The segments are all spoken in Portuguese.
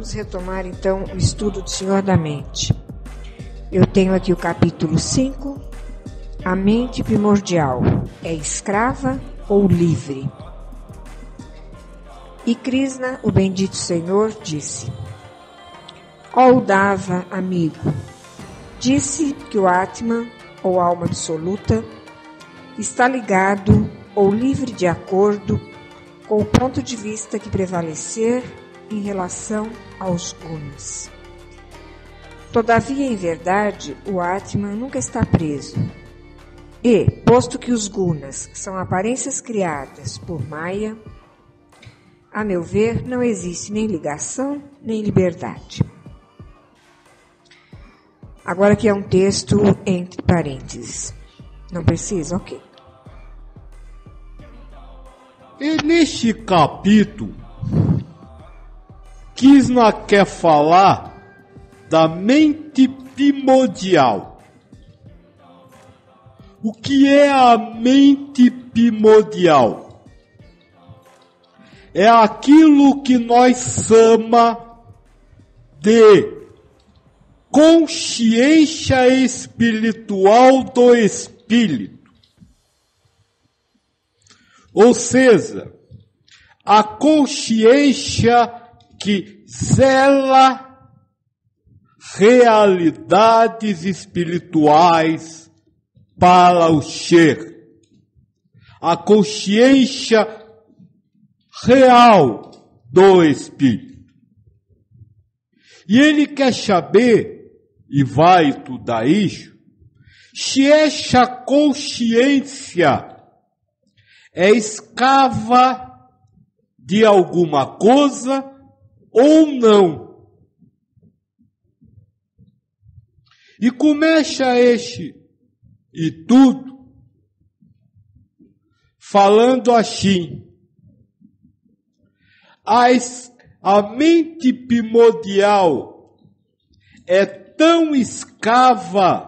Vamos retomar então o estudo do Senhor da Mente. Eu tenho aqui o capítulo 5, a mente primordial, é escrava ou livre? E Krishna, o bendito Senhor, disse: ó Uddhava, amigo, disse que o Atman, ou alma absoluta, está ligado ou livre de acordo com o ponto de vista que prevalecer em relação aos gunas. Todavia, em verdade, o Atman nunca está preso. E, posto que os gunas são aparências criadas por Maya, a meu ver, não existe nem ligação, nem liberdade. Agora aqui é um texto entre parênteses. Não precisa? Ok. E neste capítulo, Krishna quer falar da mente primordial. O que é a mente primordial? É aquilo que nós chamamos de consciência espiritual do espírito. Ou seja, a consciência que zela realidades espirituais para o ser. A consciência real do espírito. E ele quer saber, e vai estudar isso, se essa consciência é escrava de alguma coisa ou não. E começa este e tudo falando assim: a mente primordial é tão escrava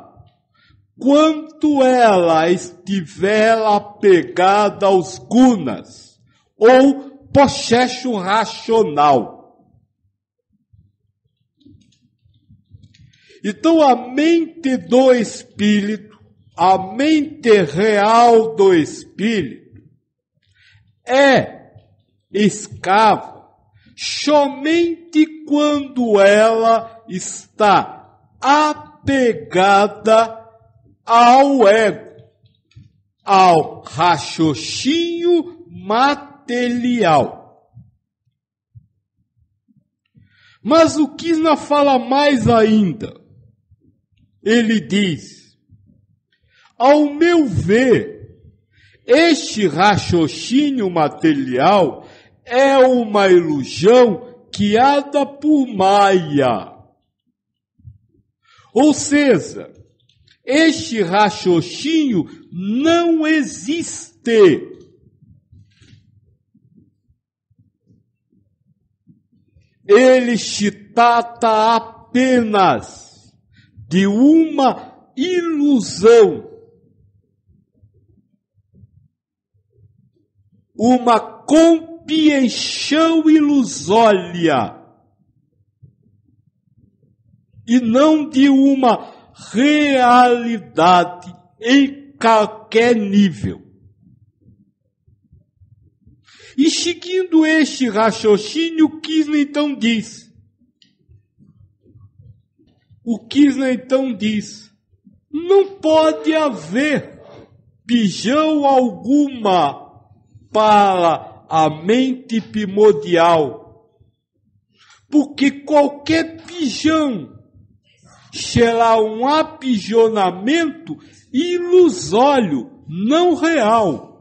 quanto ela estiver apegada aos gunas ou processo racional. Então a mente do espírito, a mente real do espírito, é escrava somente quando ela está apegada ao ego, ao raciocínio material. Mas o Krishna fala mais ainda. Ele diz: ao meu ver, este raciocínio material é uma ilusão criada por Maya. Ou seja, este raciocínio não existe. Ele se trata apenas de uma ilusão, uma compreensão ilusória, e não de uma realidade em qualquer nível. E seguindo este raciocínio, o Krishna então diz, não pode haver pijão alguma para a mente primordial, porque qualquer pijão será um aprisionamento ilusório, não real.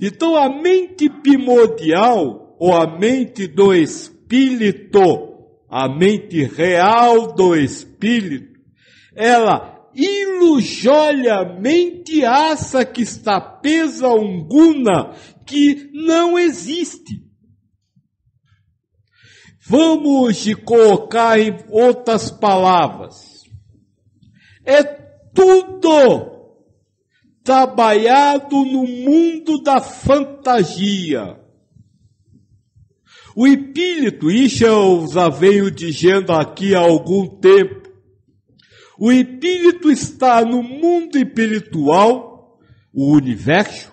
Então a mente primordial, ou a mente do espírito, a mente real do espírito, ela ilusoriamente acha que está presa a um guna que não existe. Vamos colocar em outras palavras. É tudo trabalhado no mundo da fantasia. O espírito, isso eu já venho dizendo aqui há algum tempo, o espírito está no mundo espiritual, o universo,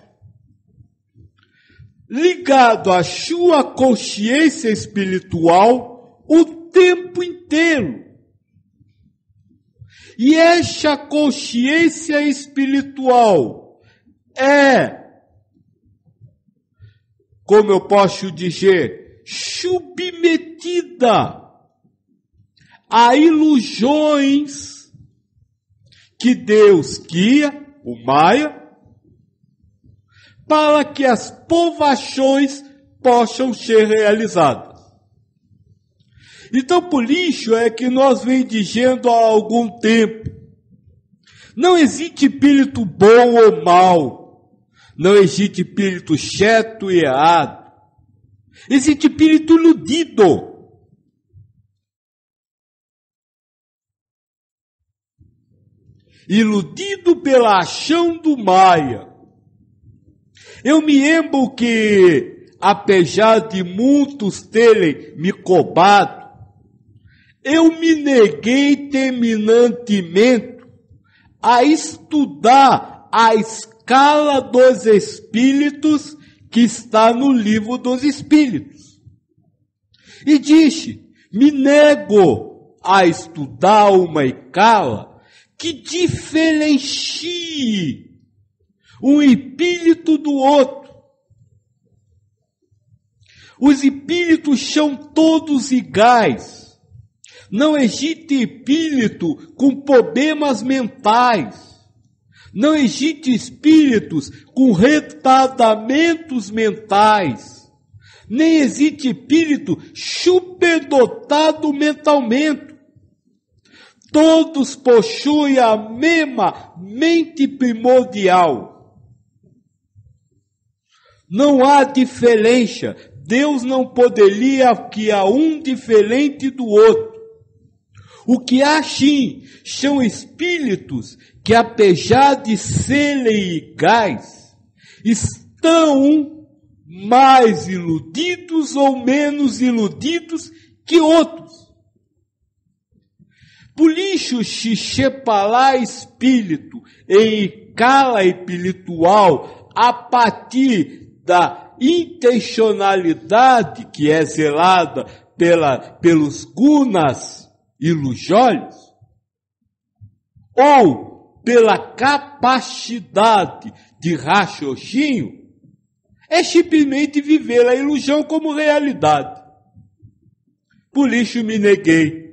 ligado à sua consciência espiritual o tempo inteiro. E esta consciência espiritual é, como eu posso dizer, submetida a ilusões que Deus guia, o Maia, para que as povações possam ser realizadas. Então, por isso é que nós vem dizendo há algum tempo, não existe espírito bom ou mau, não existe espírito certo e errado, existe espírito iludido. Iludido pela ação do Maia. Eu me lembro que, apesar de muitos terem me cobrado, eu me neguei terminantemente a estudar a escala dos espíritos que está no livro dos espíritos. E disse, me nego a estudar uma escala que diferencie um espírito do outro. Os espíritos são todos iguais. Não existe espírito com problemas mentais. Não existe espíritos com retardamentos mentais. Nem existe espírito superdotado mentalmente. Todos possuem a mesma mente primordial. Não há diferença. Deus não poderia criar um diferente do outro. O que há sim são espíritos que, apesar de serem iguais, estão mais iludidos ou menos iludidos que outros. Por isso, se separar espírito em escala espiritual a partir da intencionalidade que é zelada pelos gunas ilusórios, ou pela capacidade de raciocínio, é simplesmente viver a ilusão como realidade. Por isso me neguei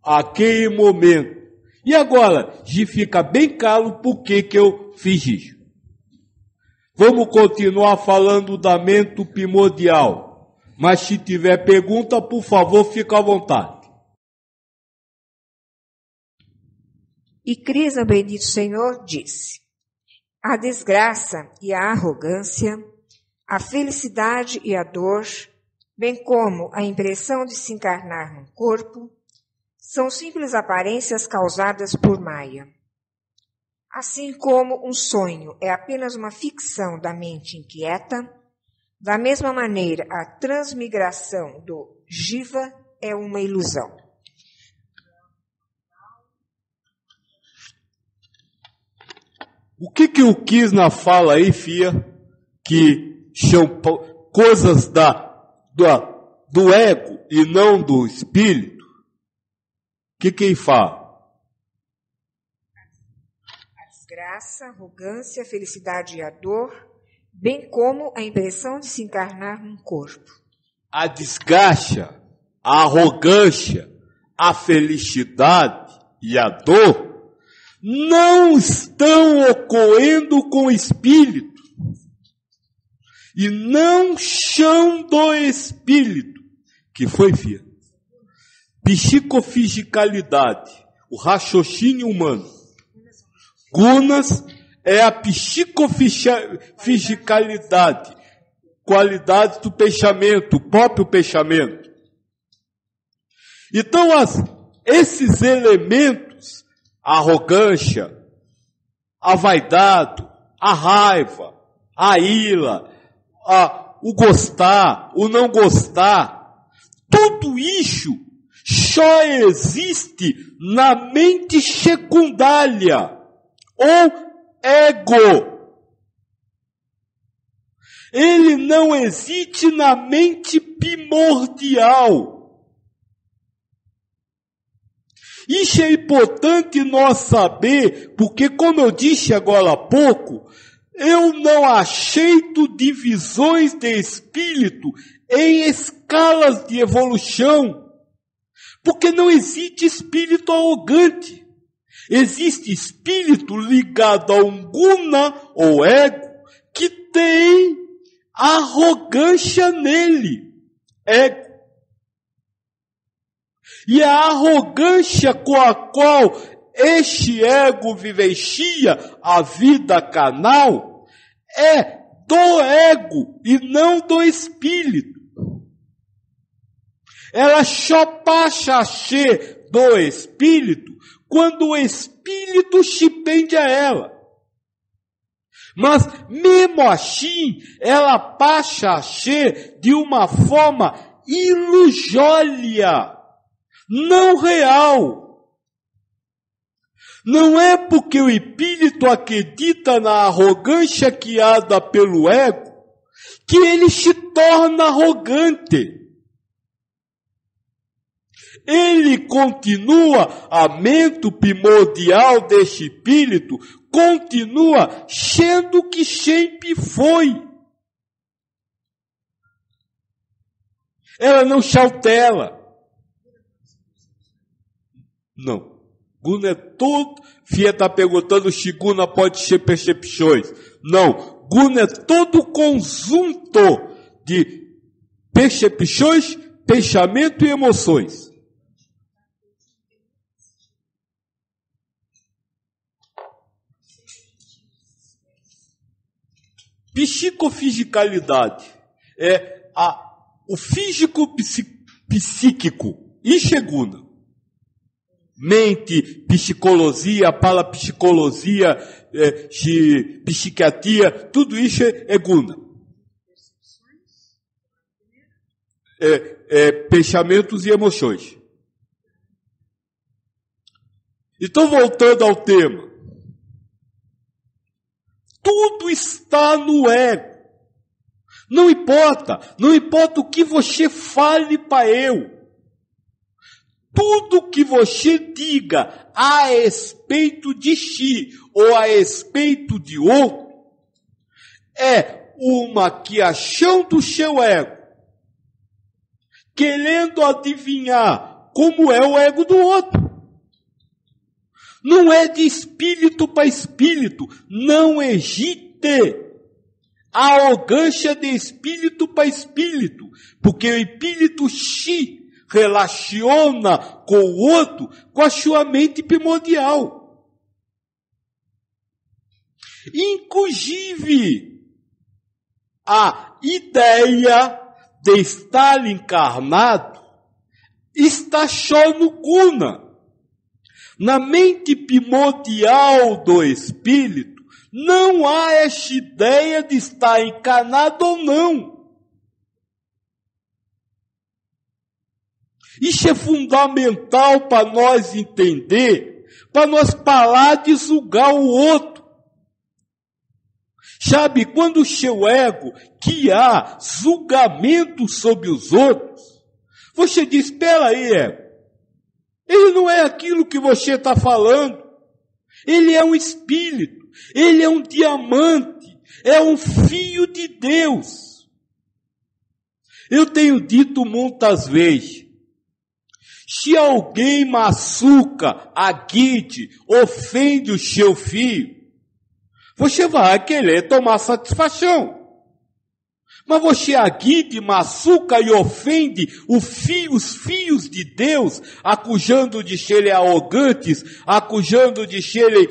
aquele momento. E agora, já fica bem claro por que eu fiz isso. Vamos continuar falando da mente primordial. Mas se tiver pergunta, por favor, fica à vontade. E Krishna, bendito Senhor, disse, a desgraça e a arrogância, a felicidade e a dor, bem como a impressão de se encarnar num corpo, são simples aparências causadas por Maya. Assim como um sonho é apenas uma ficção da mente inquieta, da mesma maneira a transmigração do Jiva é uma ilusão. O que o Krishna fala aí, filha, que são coisas do ego e não do espírito? O que ele fala? A desgraça, a arrogância, a felicidade e a dor, bem como a impressão de se encarnar num corpo. A desgraça, a arrogância, a felicidade e a dor não estão ocorrendo com o espírito e não são do espírito, que foi, filha? Psicofisicalidade, o raciocínio humano. Gunas é a psicofisicalidade, qualidade do pensamento, o próprio pensamento. Então, esses elementos, a arrogância, a vaidade, a raiva, a ira, o gostar, o não gostar, tudo isso só existe na mente secundária, ou ego. Ele não existe na mente primordial. Isso é importante nós saber, porque como eu disse agora há pouco, eu não aceito divisões de espírito em escalas de evolução, porque não existe espírito arrogante. Existe espírito ligado a um guna ou ego que tem arrogância nele. Ego. E a arrogância com a qual este ego vivencia a vida carnal é do ego e não do espírito. Ela só passa a ser do espírito quando o espírito se prende a ela. Mas mesmo assim, ela passa a ser de uma forma ilusória, não real. Não é porque o espírito acredita na arrogância criada pelo ego que ele se torna arrogante. Ele continua, a mente primordial deste espírito, continua sendo o que sempre foi. Ela não se altera. Não. Guna é todo, Fia está perguntando se Guna pode ser percepções. Não, Guna é todo conjunto de percepções, pensamento e emoções. Psicofisicalidade é o físico psíquico. Isso é Guna. Mente, psicologia, parapsicologia, psiquiatria, tudo isso é Guna. Pensamentos e emoções. Então, voltando ao tema. Tudo está no ego. Não importa o que você fale para eu. Tudo que você diga a respeito de si ou a respeito de outro é uma criação do seu ego, querendo adivinhar como é o ego do outro. Não é de espírito para espírito, não existe arrogância de espírito para espírito, porque o espírito se relaciona com o outro com a sua mente primordial. Inclusive, a ideia de estar encarnado está só no Guna. Na mente primordial do espírito, não há essa ideia de estar encarnado ou não. Isso é fundamental para nós entender, para nós parar de julgar o outro. Sabe, quando o seu ego criar julgamento sobre os outros, você diz, espera aí, ego, ele não é aquilo que você está falando. Ele é um espírito, ele é um diamante, é um filho de Deus. Eu tenho dito muitas vezes, se alguém machuca, agride, ofende o seu filho, você vai querer tomar satisfação. Mas você agride, machuca e ofende os filhos de Deus, acusando de serem arrogantes, acusando de serem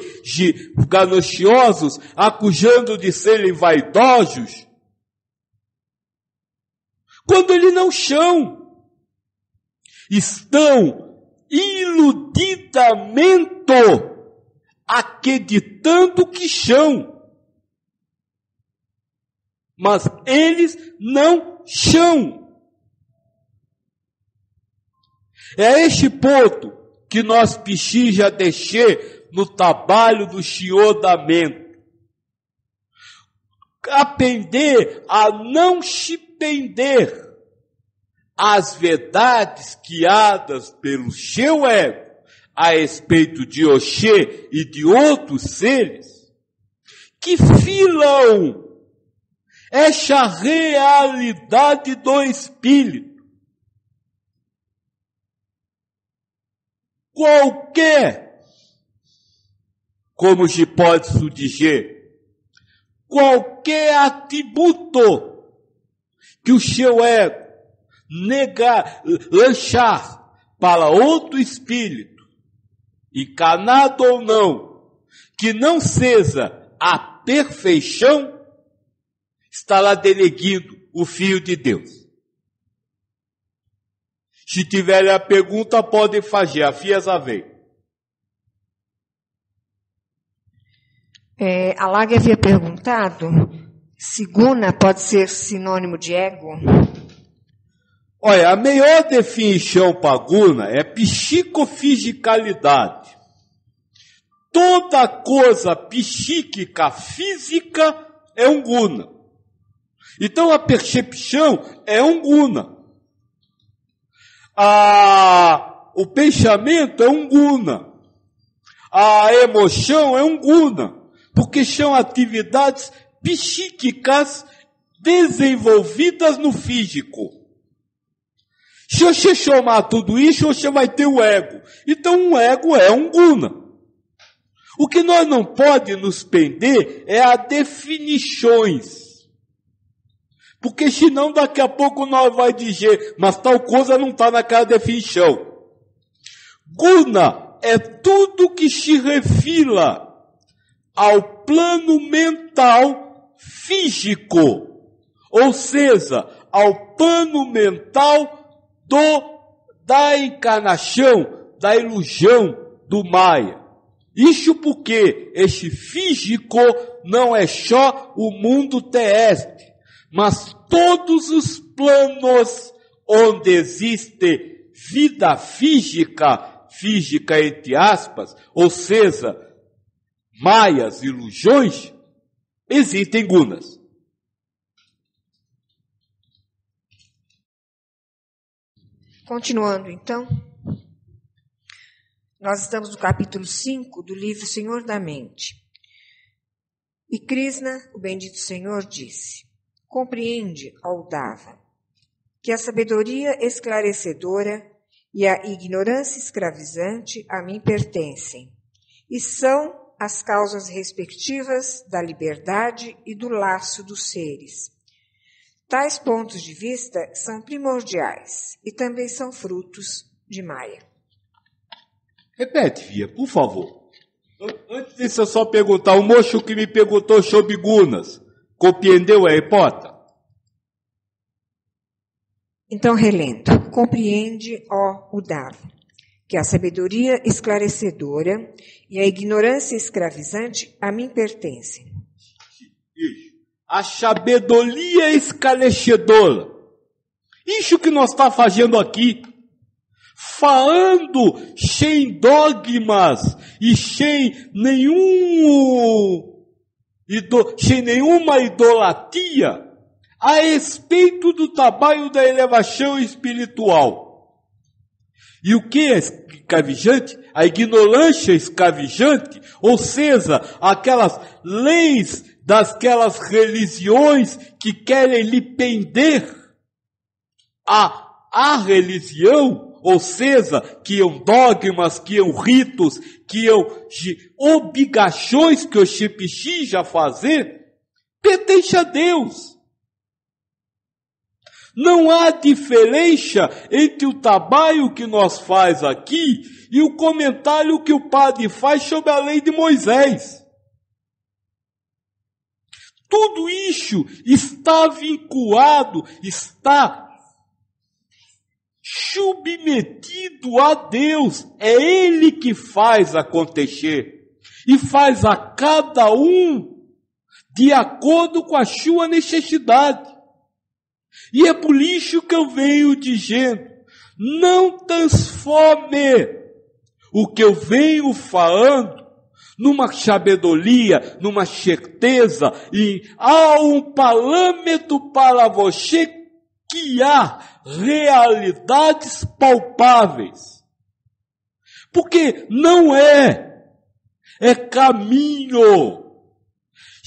gananciosos, acusando de serem vaidosos, quando eles não são. Estão iludidamente acreditando que são. mas eles não são. É este ponto que nós precisa deixar no trabalho do chiodamento. Aprender a não se prender às verdades guiadas pelo seu ego a respeito de Oxê e de outros seres que filam essa realidade do espírito. Qualquer, como se pode dizer, qualquer atributo que o seu ego lançar para outro espírito, encarnado ou não, que não seja a perfeição, estará denegrindo o Filho de Deus. Se tiverem a pergunta, podem fazer. A Fias vem. A Lágia havia perguntado se guna pode ser sinônimo de ego. Olha, a melhor definição para guna é psicofisicalidade. Toda coisa psíquica, física, é um guna. Então a percepção é um guna. O pensamento é um guna. A emoção é um guna. Porque são atividades psíquicas desenvolvidas no físico. Se você somar tudo isso, você vai ter o ego. Então o ego é um guna. O que nós não pode nos prender é a definições. Porque senão daqui a pouco nós vai dizer, mas tal coisa não está naquela definição. Guna é tudo que se refira ao plano mental físico, ou seja, ao plano mental da encarnação, da ilusão do Maia. Isso porque esse físico não é só o mundo terrestre, mas todos os planos onde existe vida física entre aspas, ou seja, maias, ilusões, existem gunas. Continuando então, nós estamos no capítulo 5 do livro Senhor da Mente. E Krishna, o bendito Senhor, disse: compreende, ó Uddhava, que a sabedoria esclarecedora e a ignorância escravizante a mim pertencem, e são as causas respectivas da liberdade e do laço dos seres. Tais pontos de vista são primordiais e também são frutos de Maya. Repete, Fia, por favor. Antes disso, eu só perguntar, o moço que me perguntou sobre gunas, compreendeu a hipótese? Então, relendo, compreende, ó Uddhava, que a sabedoria esclarecedora e a ignorância escravizante a mim pertencem. A sabedoria esclarecedora. Isso que nós está fazendo aqui. Falando sem dogmas e sem nenhuma idolatria a respeito do trabalho da elevação espiritual. E o que é escravizante? A ignorância escravizante, ou seja, aquelas leis daquelas religiões que querem lhe prender a religião, ou seja, que são dogmas, que são ritos, que são obrigações que você precisa fazer, pertence a Deus. Não há diferença entre o trabalho que nós faz aqui e o comentário que o padre faz sobre a lei de Moisés. Tudo isso está vinculado, está submetido a Deus. É Ele que faz acontecer e faz a cada um de acordo com a sua necessidade. E é por isso que eu venho dizendo, não transforme o que eu venho falando numa sabedoria, numa certeza, e há um parâmetro para você que há realidades palpáveis. Porque não é caminho,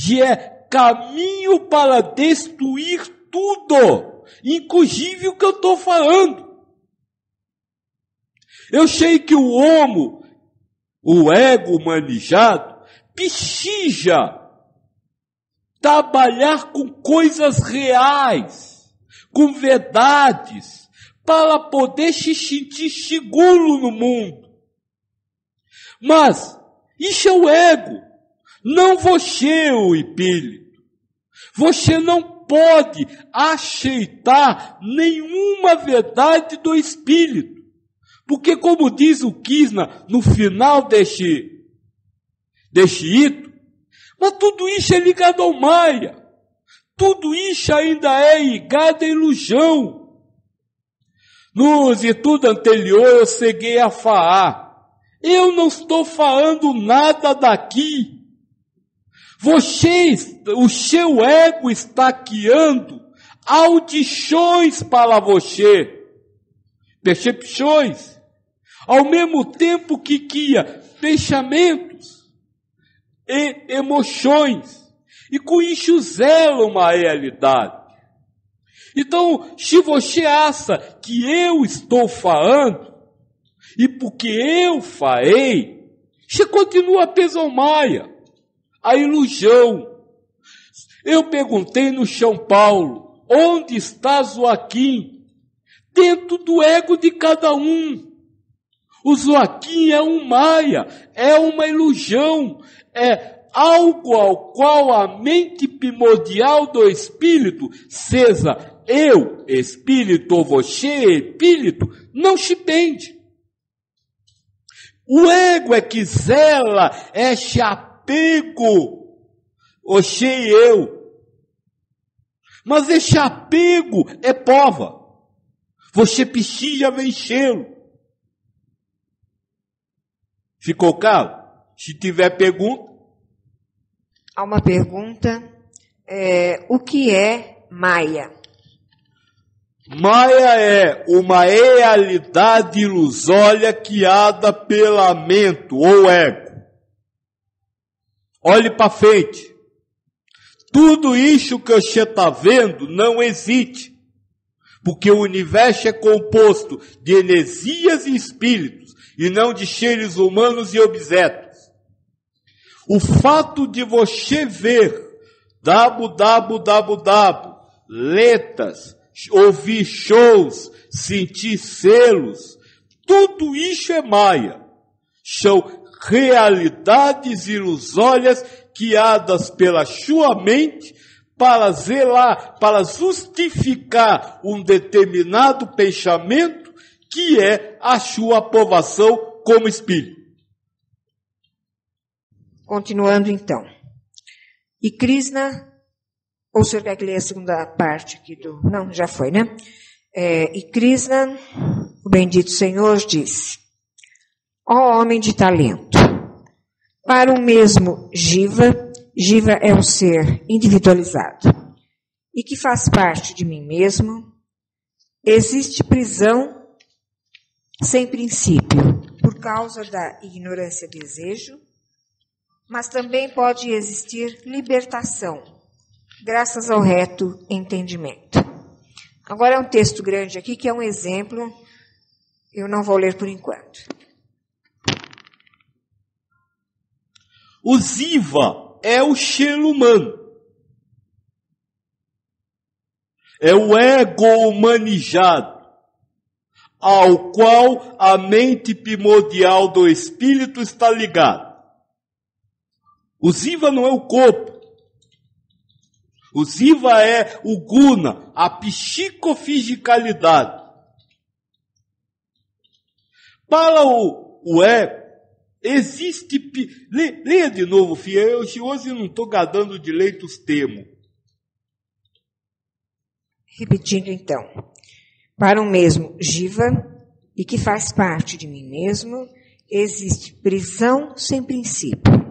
e é caminho para destruir tudo, inclusive o que eu estou falando. Eu sei que o homo, o ego humanizado, precisa trabalhar com coisas reais, com verdades, para poder se sentir seguro no mundo. Mas isso é o ego, não você, o espírito. Você não pode aceitar nenhuma verdade do espírito. Porque, como diz o Krishna no final deste ito, mas tudo isso é ligado ao Maya. Tudo isso ainda é ligado à ilusão. Nos estudos anteriores eu cheguei a falar. Eu não estou falando nada daqui. O seu ego está criando audições para você. Percepções. Ao mesmo tempo que cria pensamentos e emoções. E com isso zela uma realidade. Então, se você acha que eu estou falando, e porque eu falei, você continua a pesomaia, a ilusão. Eu perguntei no São Paulo, onde está Joaquim? Dentro do ego de cada um. O Joaquim é um maia, é uma ilusão, é algo ao qual a mente primordial do espírito, seja eu, espírito, ou você, espírito, não se pende. O ego é que zela esse apego, você e eu. Mas esse apego é prova. Você precisa vencê-lo. Ficou claro? Se tiver pergunta. Há uma pergunta. O que é Maya? Maya é uma realidade ilusória criada pela mente ou ego. Olhe para frente. Tudo isso que você está vendo não existe. Porque o universo é composto de energias e espíritos, e não de seres humanos e objetos. O fato de você ver letras, ouvir shows, sentir selos, tudo isso é Maya. São realidades ilusórias criadas pela sua mente para zelar, para justificar um determinado pensamento que é a sua aprovação como espírito. Continuando então. E Krishna, ou o senhor quer que leia a segunda parte aqui do... Não, já foi, né? E Krishna, o bendito Senhor, disse: ó homem de talento, para o mesmo Jiva é um ser individualizado e que faz parte de mim mesmo, existe prisão sem princípio por causa da ignorância e desejo, mas também pode existir libertação graças ao reto entendimento. Agora é um texto grande aqui que é um exemplo, eu não vou ler por enquanto. O Jiva é o ser humano. É o ego humanizado, ao qual a mente primordial do espírito está ligada. O Jiva não é o corpo. O Jiva é o guna, a psicofisicalidade. Para o ego, existe... Leia de novo, filha. Eu hoje não estou gadando de leite os termos. Repetindo então. Para o mesmo Jiva, e que faz parte de mim mesmo, existe prisão sem princípio.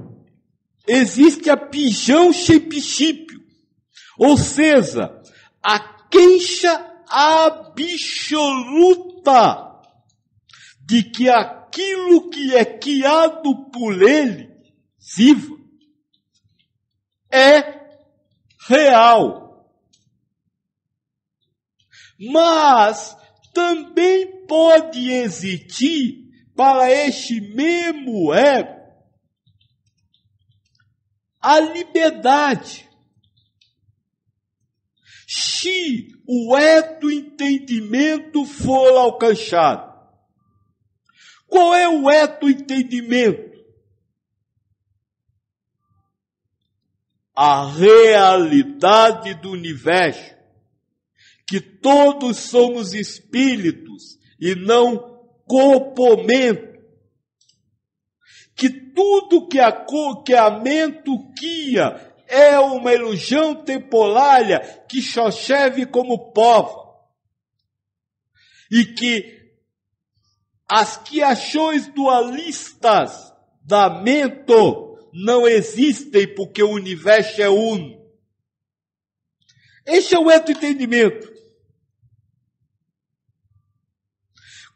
Existe a pijão sem princípio. Ou seja, a queixa absoluta de que aquilo que é criado por ele, Ziva, é real. Mas também pode existir para este mesmo ego a liberdade. Se o reto entendimento for alcançado. Qual é o reto entendimento? A realidade do universo. Que todos somos espíritos e não corpomento. Que tudo que a mente cria é uma ilusão temporária que só serve como prova. E que as criações dualistas da mente não existem porque o universo é uno. Este é o reto entendimento.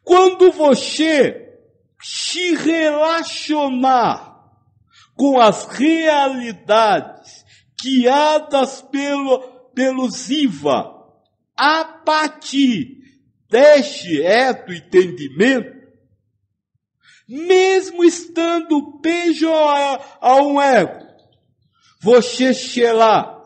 Quando você se relacionar com as realidades criadas pelo Ziva, a partir deste reto entendimento, mesmo estando pejo a um ego, você será.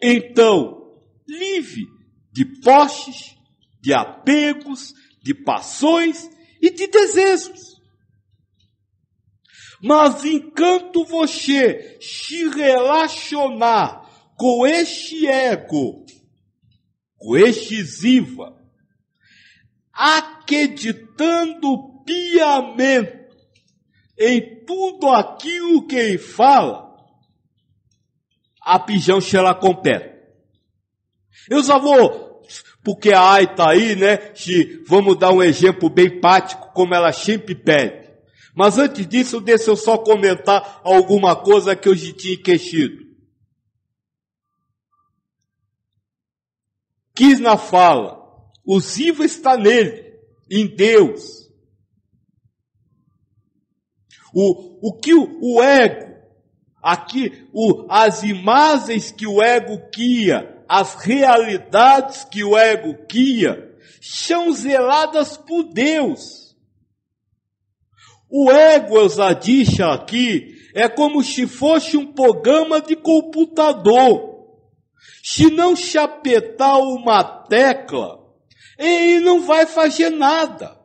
Então, livre de posses, de apegos, de paixões e de desejos. Mas enquanto você se relacionar com este ego, com este Ziva, acreditando piamente em tudo aquilo que ele fala, a pijão será completa. Eu só vou, porque a Ai está aí, né? Vamos dar um exemplo bem prático, como ela sempre pede. Mas antes disso, deixa eu só comentar alguma coisa que eu já tinha esquecido. Krishna fala, o Ziva está nele, em Deus. O que o ego, aqui, as imagens que o ego cria, as realidades que o ego cria, são zeladas por Deus. O ego, eu já disse aqui, é como se fosse um programa de computador. Se não se apertar uma tecla, ele não vai fazer nada.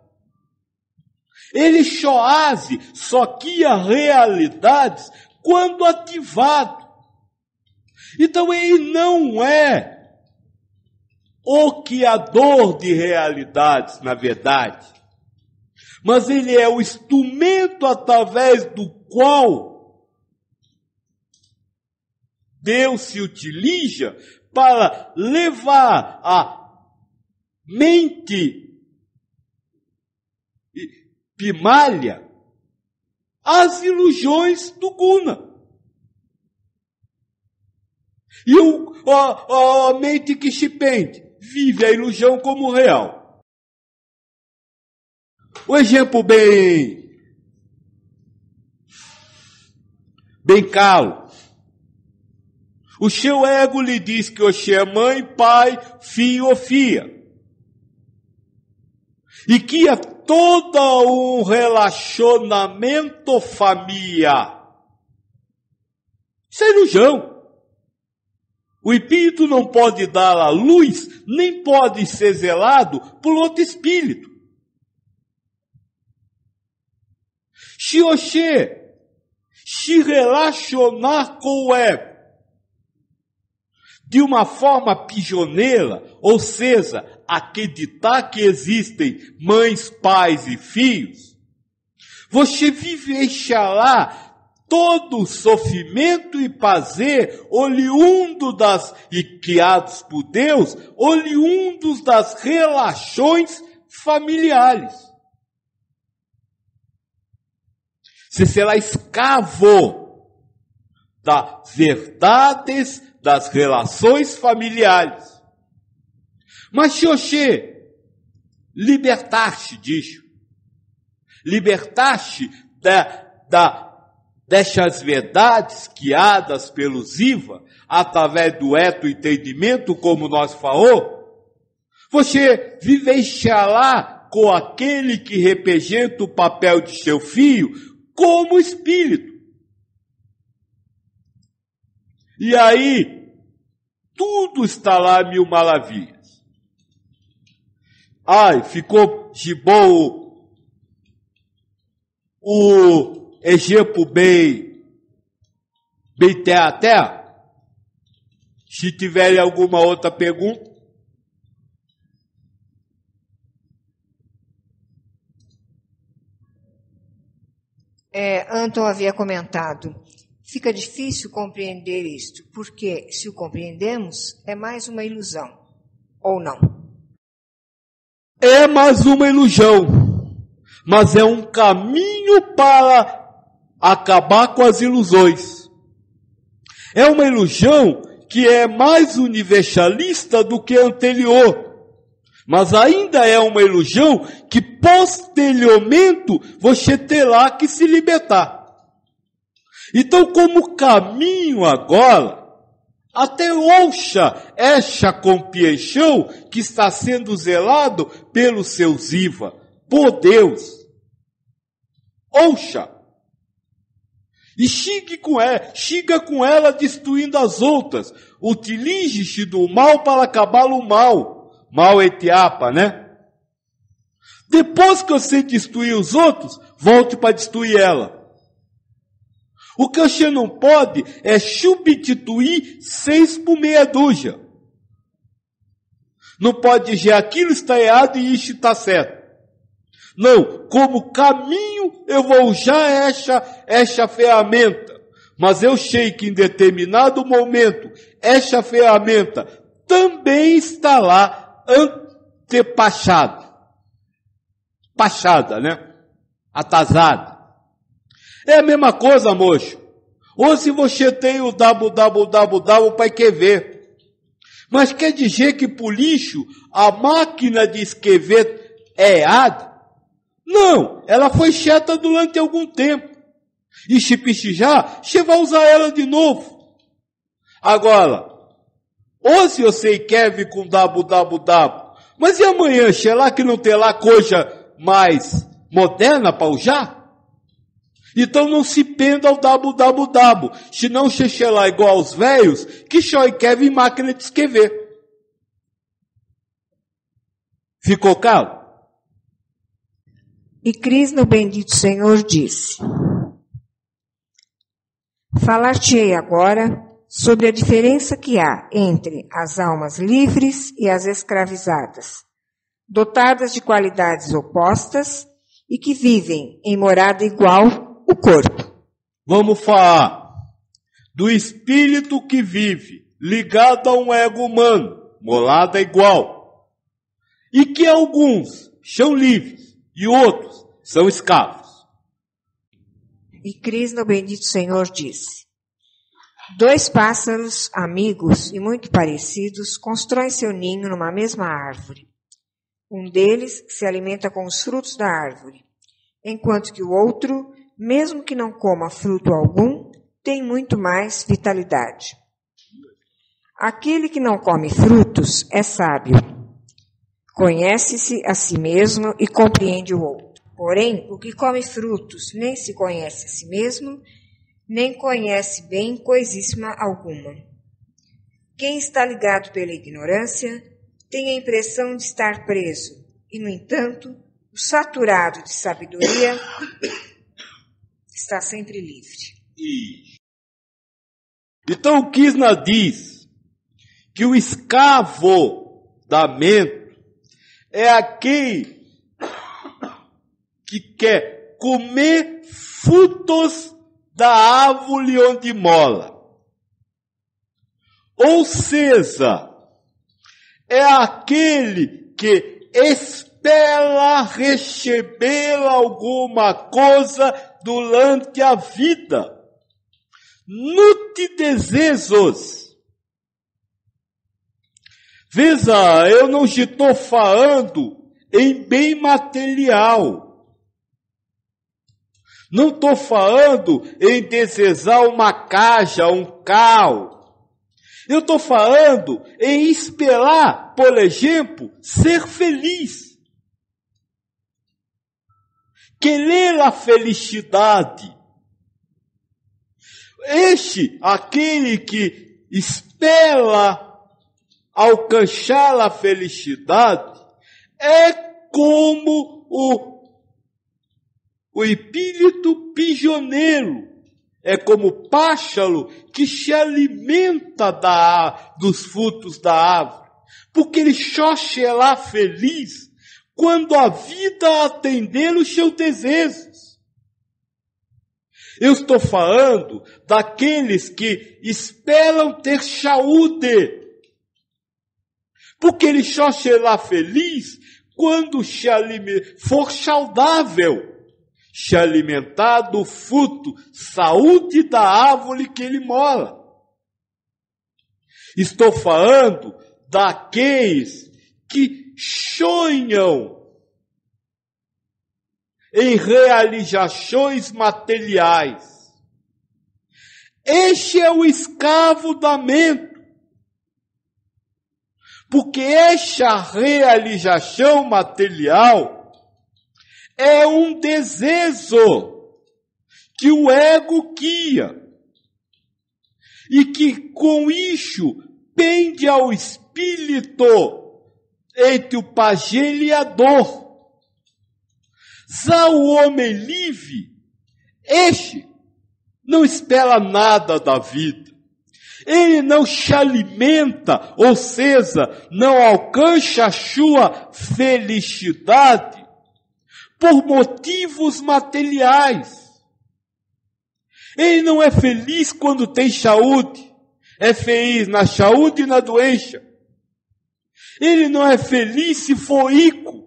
Ele só cria realidades quando ativado. Então ele não é o criador de realidades, na verdade. Mas ele é o instrumento através do qual Deus se utiliza para levar a mente primária às ilusões do guna. E a mente que se pende vive a ilusão como real. O exemplo bem caro. O seu ego lhe diz que você é mãe, pai, filho ou filha. E que é todo um relacionamento familiar. Isso é ilusão. O espírito não pode dar a luz, nem pode ser zelado por outro espírito. Se você se relacionar com o ego, de uma forma pijoneira, ou seja, acreditar que existem mães, pais e filhos, você vivenciará todo o sofrimento e prazer oriundo e criados por Deus, oriundos das relações familiares. Você será escravo das verdades das relações familiares. Mas se você libertar-se disso, libertar-se dessas verdades guiadas pelos IVA, através do entendimento, como nós falou, você vivenciará com aquele que representa o papel de seu filho como espírito. E aí, tudo estará a mil maravilhas. Ai, ficou de bom o exemplo bem terra a terra? Se tiverem alguma outra pergunta. Anton havia comentado, fica difícil compreender isto, porque se o compreendemos, é mais uma ilusão, ou não? É mais uma ilusão, mas é um caminho para acabar com as ilusões. É uma ilusão que é mais universalista do que a anterior, mas ainda é uma ilusão que posteriormente você terá que se libertar. Então, como caminho agora, até ouça esta compreensão que está sendo zelado pelos seus IVA, por Deus. Ouça. E siga com ela destruindo as outras. Utilize-se do mal para acabar o mal. Mal etiapa, né? Depois que você destruir os outros, volte para destruir ela. O que você não pode é substituir 6 por meia dúzia. Não pode dizer aquilo está errado e isso está certo. Não, como caminho eu vou usar essa ferramenta. Mas eu sei que em determinado momento, essa ferramenta também está lá passada, né? Atrasada. É a mesma coisa, moço. Ou se você tem o www para escrever. Mas quer dizer que por lixo a máquina de escrever é errada? Não, ela foi chata durante algum tempo. E se precisar, você vai usar ela de novo. Agora, ou se você quer vir com www, mas e amanhã, será que não terá coisa mais moderna para usar? Então não se penda ao www, senão você chegar igual aos velhos, que só quer vir máquina de escrever. Ficou claro? E Krishna, o bendito Senhor, disse: falar-te-ei agora sobre a diferença que há entre as almas livres e as escravizadas, dotadas de qualidades opostas e que vivem em morada igual, o corpo. Vamos falar do espírito que vive ligado a um ego humano, morada igual, e que alguns são livres e outros são escravos. E Krishna, o bendito Senhor, disse: 2 pássaros amigos e muito parecidos constroem seu ninho numa mesma árvore. Um deles se alimenta com os frutos da árvore, enquanto que o outro, mesmo que não coma fruto algum, tem muito mais vitalidade. Aquele que não come frutos é sábio. Conhece-se a si mesmo e compreende o outro. Porém, o que come frutos nem se conhece a si mesmo, nem conhece bem coisíssima alguma. Quem está ligado pela ignorância tem a impressão de estar preso, e, no entanto, o saturado de sabedoria está sempre livre. Então, o Krishna diz que o escravo da mente é aquele que quer comer frutos da árvore onde mola. Ou seja, é aquele que espera receber alguma coisa durante a vida. Nutre desejos. Veja, eu não estou falando em bem material. Não estou falando em desejar uma casa, um carro. Eu estou falando em esperar, por exemplo, ser feliz. Querer a felicidade. Aquele que espera alcançar a felicidade, é como o espírito prisioneiro, é como o pássaro que se alimenta dos frutos da árvore, porque ele só será feliz quando a vida atender os seus desejos. Eu estou falando daqueles que esperam ter saúde, porque ele só será feliz quando for saudável, se alimentar do fruto, saúde da árvore que ele mora. Estou falando daqueles que sonham em realizações materiais. Este é o escravo da mente. Porque essa realização material é um desejo que o ego cria. E que com isso pende ao espírito entre o prazer e a dor. Já o homem livre, este não espera nada da vida. Ele não se alimenta, ou seja, não alcança a sua felicidade por motivos materiais. Ele não é feliz quando tem saúde. É feliz na saúde e na doença. Ele não é feliz se for rico.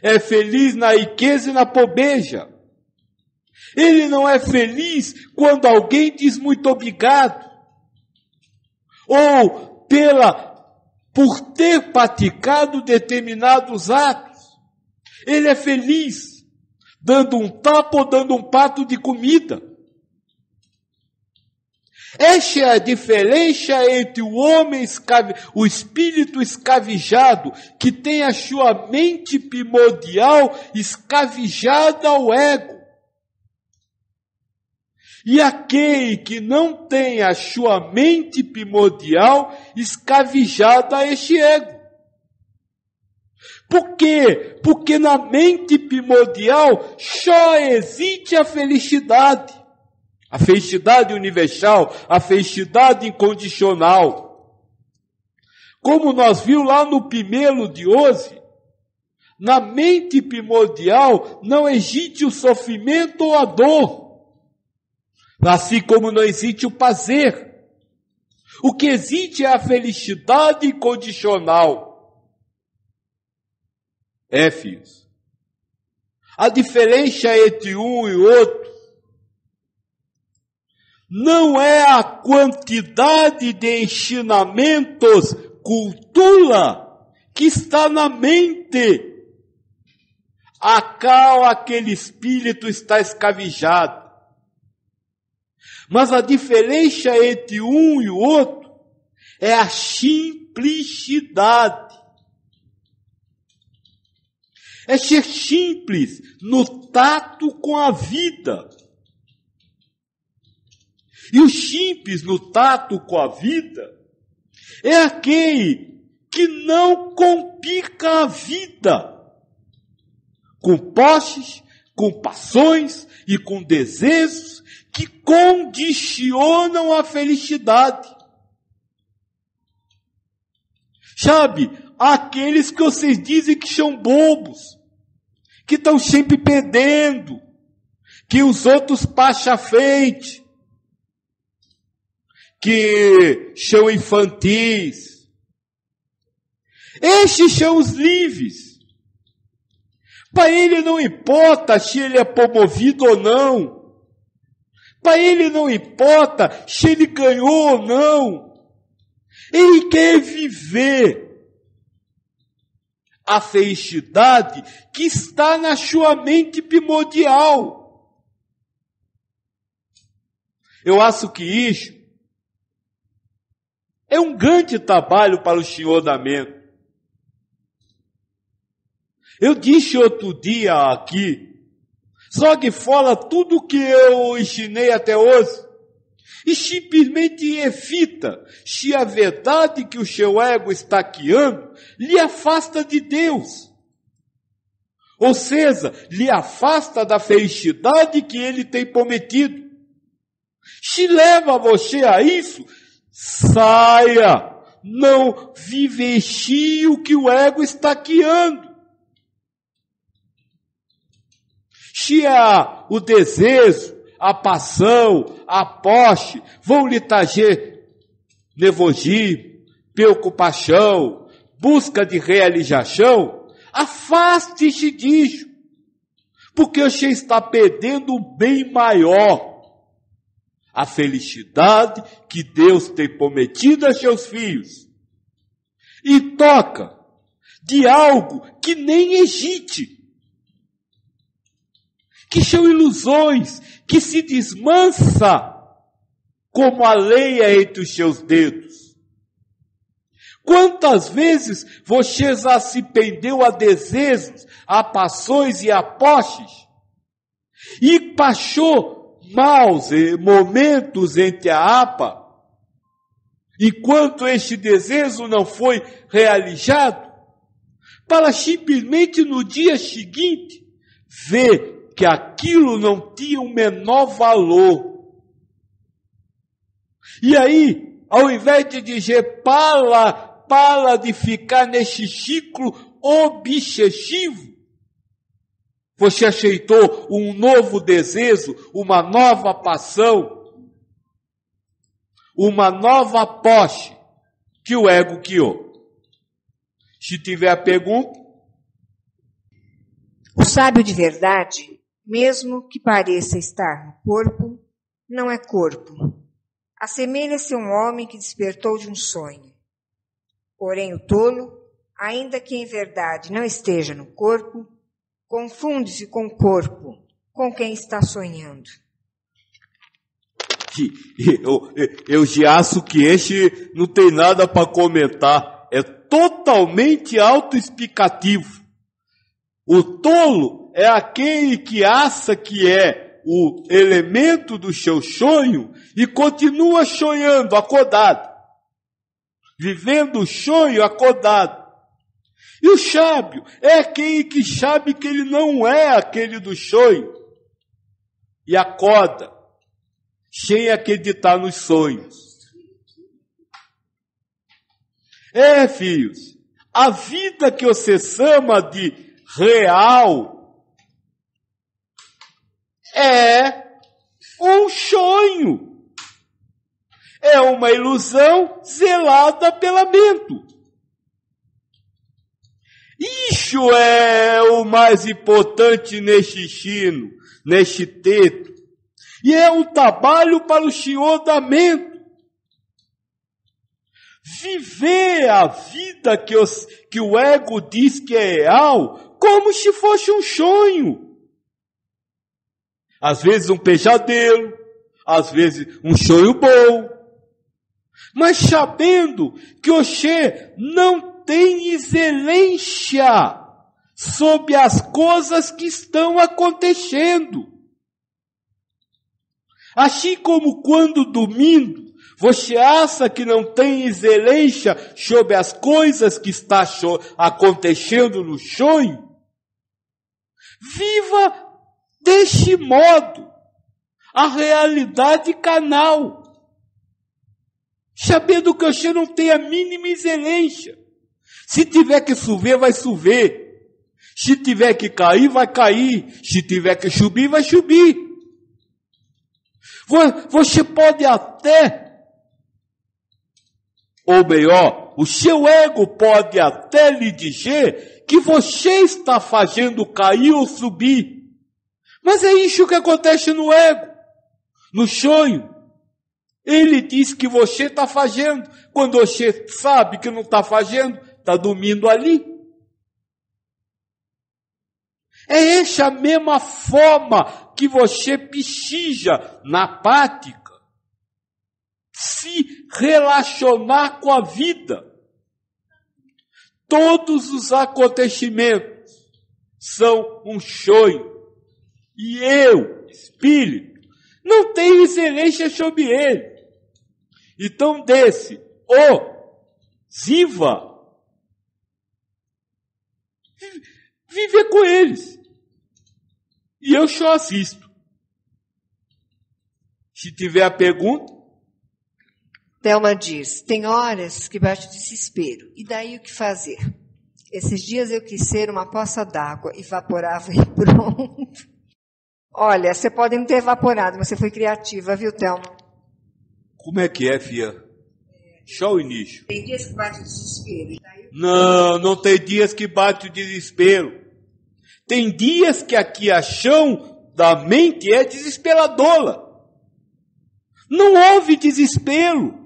É feliz na riqueza e na pobreza. Ele não é feliz quando alguém diz muito obrigado. Ou por ter praticado determinados atos. Ele é feliz dando um tapa ou dando um prato de comida. Esta é a diferença entre o homem o espírito escravizado, que tem a sua mente primordial escravizada ao ego, e aquele que não tem a sua mente primordial escravizada a este ego. Por quê? Porque na mente primordial só existe a felicidade. A felicidade universal, a felicidade incondicional. Como nós vimos lá no primeiro de hoje, na mente primordial não existe o sofrimento ou a dor. Assim como não existe o prazer. O que existe é a felicidade incondicional. Filhos. A diferença entre um e outro não é a quantidade de ensinamentos, cultura, que está na mente, a qual aquele espírito está escravizado. Mas a diferença entre um e o outro é a simplicidade. É ser simples no tato com a vida. E o simples no tato com a vida é aquele que não complica a vida com posses, com paixões e com desejos que condicionam a felicidade. Sabe, aqueles que vocês dizem que são bobos, que estão sempre perdendo, que os outros passam à frente, que são infantis. Estes são os livres. Para ele não importa se ele é promovido ou não. Para ele não importa se ele ganhou ou não. Ele quer viver a felicidade que está na sua mente primordial. Eu acho que isso é um grande trabalho para o senhor da mente. Eu disse outro dia aqui, só que fora tudo que eu ensinei até hoje, e simplesmente evita se a verdade que o seu ego está guiando lhe afasta de Deus. Ou seja, lhe afasta da felicidade que ele tem prometido. Se leva você a isso, saia, não vivencie o que o ego está guiando. Se o desejo, a paixão, a posse vão lhe trazer nervosismo, preocupação, busca de realização, afaste-se disso, porque você está perdendo o bem maior, a felicidade que Deus tem prometido a seus filhos, e toca de algo que nem existe, que são ilusões, que se desmansa como a areia entre os seus dedos. Quantas vezes você já se prendeu a desejos, a paixões e a posses, e passou maus momentos entre a APA, enquanto este desejo não foi realizado, para simplesmente no dia seguinte ver que aquilo não tinha o menor valor. E aí, ao invés de dizer, para de ficar nesse ciclo obsessivo, você aceitou um novo desejo, uma nova paixão, uma nova posse que o ego guiou. Se tiver a pergunta. O sábio de verdade, mesmo que pareça estar no corpo, não é corpo. Assemelha-se a um homem que despertou de um sonho. Porém, o tolo, ainda que em verdade não esteja no corpo, confunde-se com o corpo, com quem está sonhando. Eu já acho que este não tem nada para comentar. É totalmente autoexplicativo. O tolo é aquele que acha que é o elemento do seu sonho e continua sonhando, acordado. Vivendo o sonho acordado. E o sábio é aquele que sabe que ele não é aquele do sonho. E acorda, sem acreditar nos sonhos. Filhos, a vida que você chama de real é um sonho. É uma ilusão zelada pela mente. Isso é o mais importante neste ensino, neste texto. E é um trabalho para o senhor da mente. Viver a vida que o ego diz que é real, como se fosse um sonho. Às vezes um pesadelo, às vezes um sonho bom. Mas sabendo que você não tem excelência sobre as coisas que estão acontecendo. Assim como quando dormindo, você acha que não tem excelência sobre as coisas que está acontecendo no sonho? Viva deste modo a realidade carnal, sabendo que você não tem a mínima excelência. Se tiver que chover, vai chover. Se tiver que cair, vai cair. Se tiver que subir, vai subir. Você pode até, ou melhor, o seu ego pode até lhe dizer que você está fazendo cair ou subir. Mas é isso que acontece no ego, no sonho. Ele diz que você está fazendo, quando você sabe que não está fazendo, está dormindo ali. É essa mesma forma que você precisa, na prática, se relacionar com a vida. Todos os acontecimentos são um sonho. E eu, espírito, não tenho excelência sobre ele. Então, Ziva, viver com eles. E eu só assisto. Se tiver a pergunta. Thelma diz, tem horas que bate o desespero. E daí o que fazer? Esses dias eu quis ser uma poça d'água, evaporava e pronto. Olha, você pode não ter evaporado, mas você foi criativa, viu, Thelma? Como é que é, filha? Só o início. Tem dias que bate o desespero. Não tem dias que bate o desespero. Tem dias que a criação da mente é desesperadora. Não houve desespero.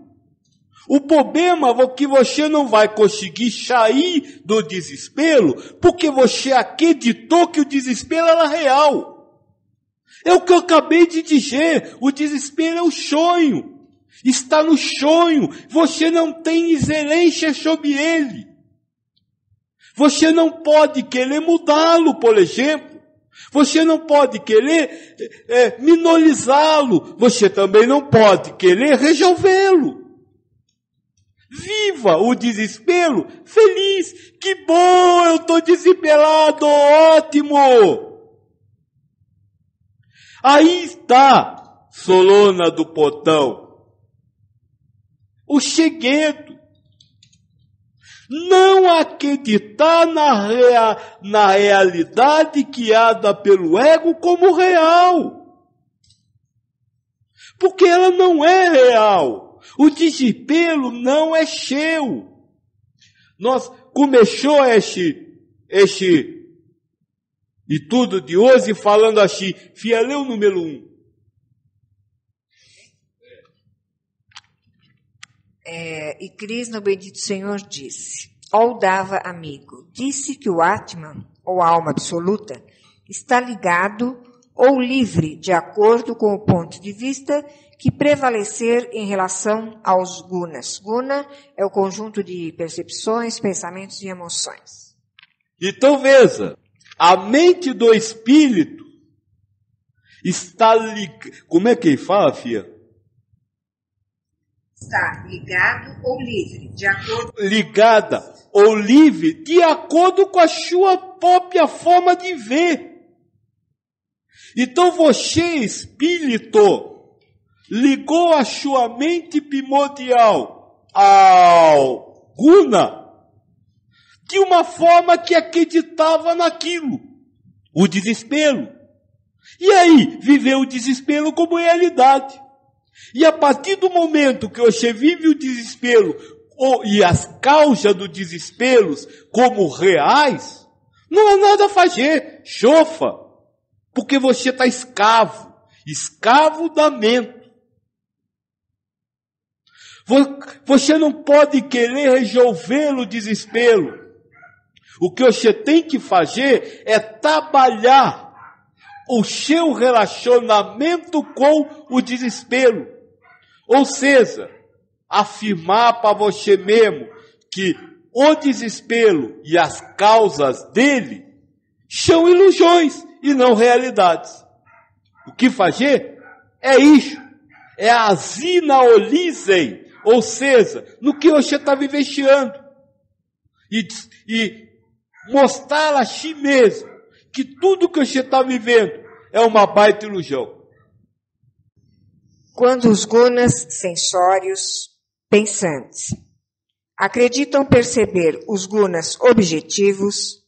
O problema é que você não vai conseguir sair do desespero porque você acreditou que o desespero era real. É o que eu acabei de dizer. O desespero é o sonho. Está no sonho. Você não tem excelência sobre ele. Você não pode querer mudá-lo, por exemplo. Você não pode querer minorizá-lo. Você também não pode querer resolvê-lo. Viva o desespero feliz. Que bom, eu estou desesperado, ótimo. Aí está, Solona do Portão, o segredo. Não acreditar na realidade criada pelo ego como real. Porque ela não é real. O desespero não é seu. Nós começou este e tudo de hoje falando assim, filha, lê o número 1. E Cris, no Bendito Senhor, disse, Oldava amigo, disse que o Atman, ou alma absoluta, está ligado ou livre de acordo com o ponto de vista que prevalecer em relação aos gunas. Guna é o conjunto de percepções, pensamentos e emoções. Então veja, a mente do espírito está ligada. Como é que ele fala, filha? Está ligado ou livre, de acordo... Ligada ou livre, de acordo com a sua própria forma de ver. Então você, espírito, ligou a sua mente primordial ao guna de uma forma que acreditava naquilo, o desespero. E aí, viveu o desespero como realidade. E a partir do momento que você vive o desespero e as causas do desespero como reais, não há nada a fazer, chofa, porque você está escravo da mente. Você não pode querer resolver o desespero. O que você tem que fazer é trabalhar o seu relacionamento com o desespero. Ou seja, afirmar para você mesmo que o desespero e as causas dele são ilusões e não realidades. O que fazer é isso. É a zinaolizem, ou seja, no que você está vivenciando. E mostrar a si mesmo que tudo que você está vivendo é uma baita ilusão. Quando os gunas sensórios pensantes acreditam perceber os gunas objetivos,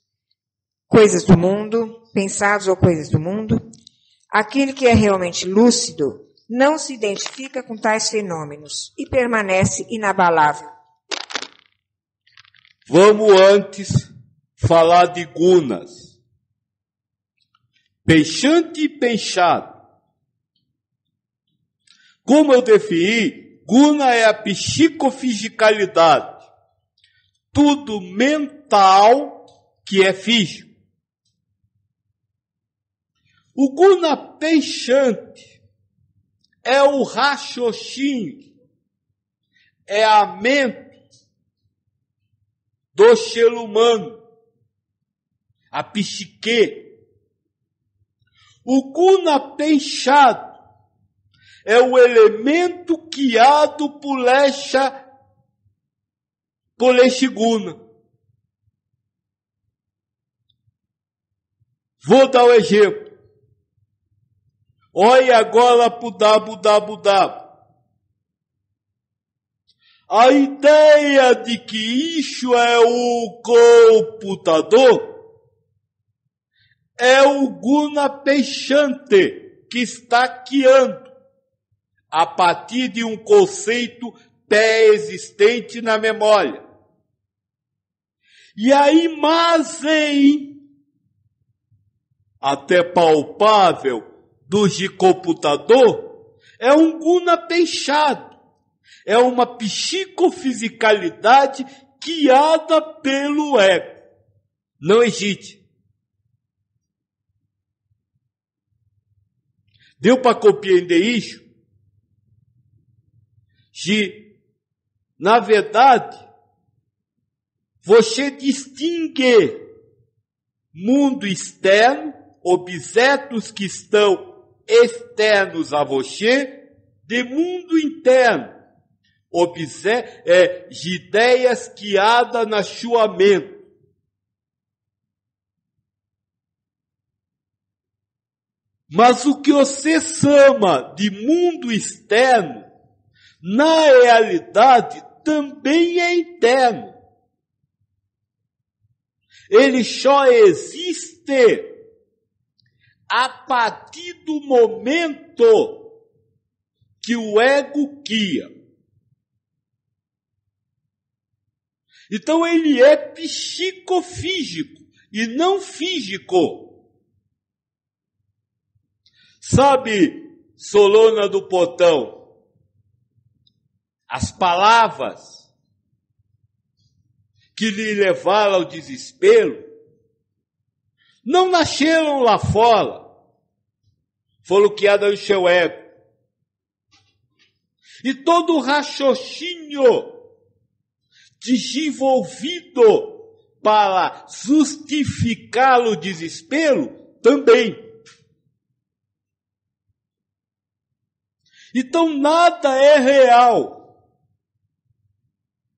coisas do mundo, pensados ou coisas do mundo. Aquele que é realmente lúcido não se identifica com tais fenômenos e permanece inabalável. Vamos antes falar de gunas. Peixante e peixado. Como eu defini, guna é a psicofisicalidade. Tudo mental que é físico. O guna peixante é o raciocínio, é a mente do ser humano, a psique. O guna peixado é o elemento guiado por este guna. Vou dar um exemplo. Olha agora para o dabu. A ideia de que isso é o computador é o guna peixante que está guiando a partir de um conceito pré-existente na memória. E a imagem, até palpável, do de computador, é um guna peixado. É uma psicofisicalidade guiada pelo ego. Não existe. Deu para compreender isso? Na verdade, você distingue mundo externo, objetos que estão externos a você, de mundo interno, de ideias guiadas na sua mente. Mas o que você chama de mundo externo, na realidade, também é interno. Ele só existe a partir do momento que o ego guia. Então ele é psicofísico e não físico. Sabe, Solona do Portão, as palavras que lhe levaram ao desespero não nasceram lá fora, foram criadas no seu ego. E todo o raciocínio desenvolvido para justificar o desespero também. Então nada é real,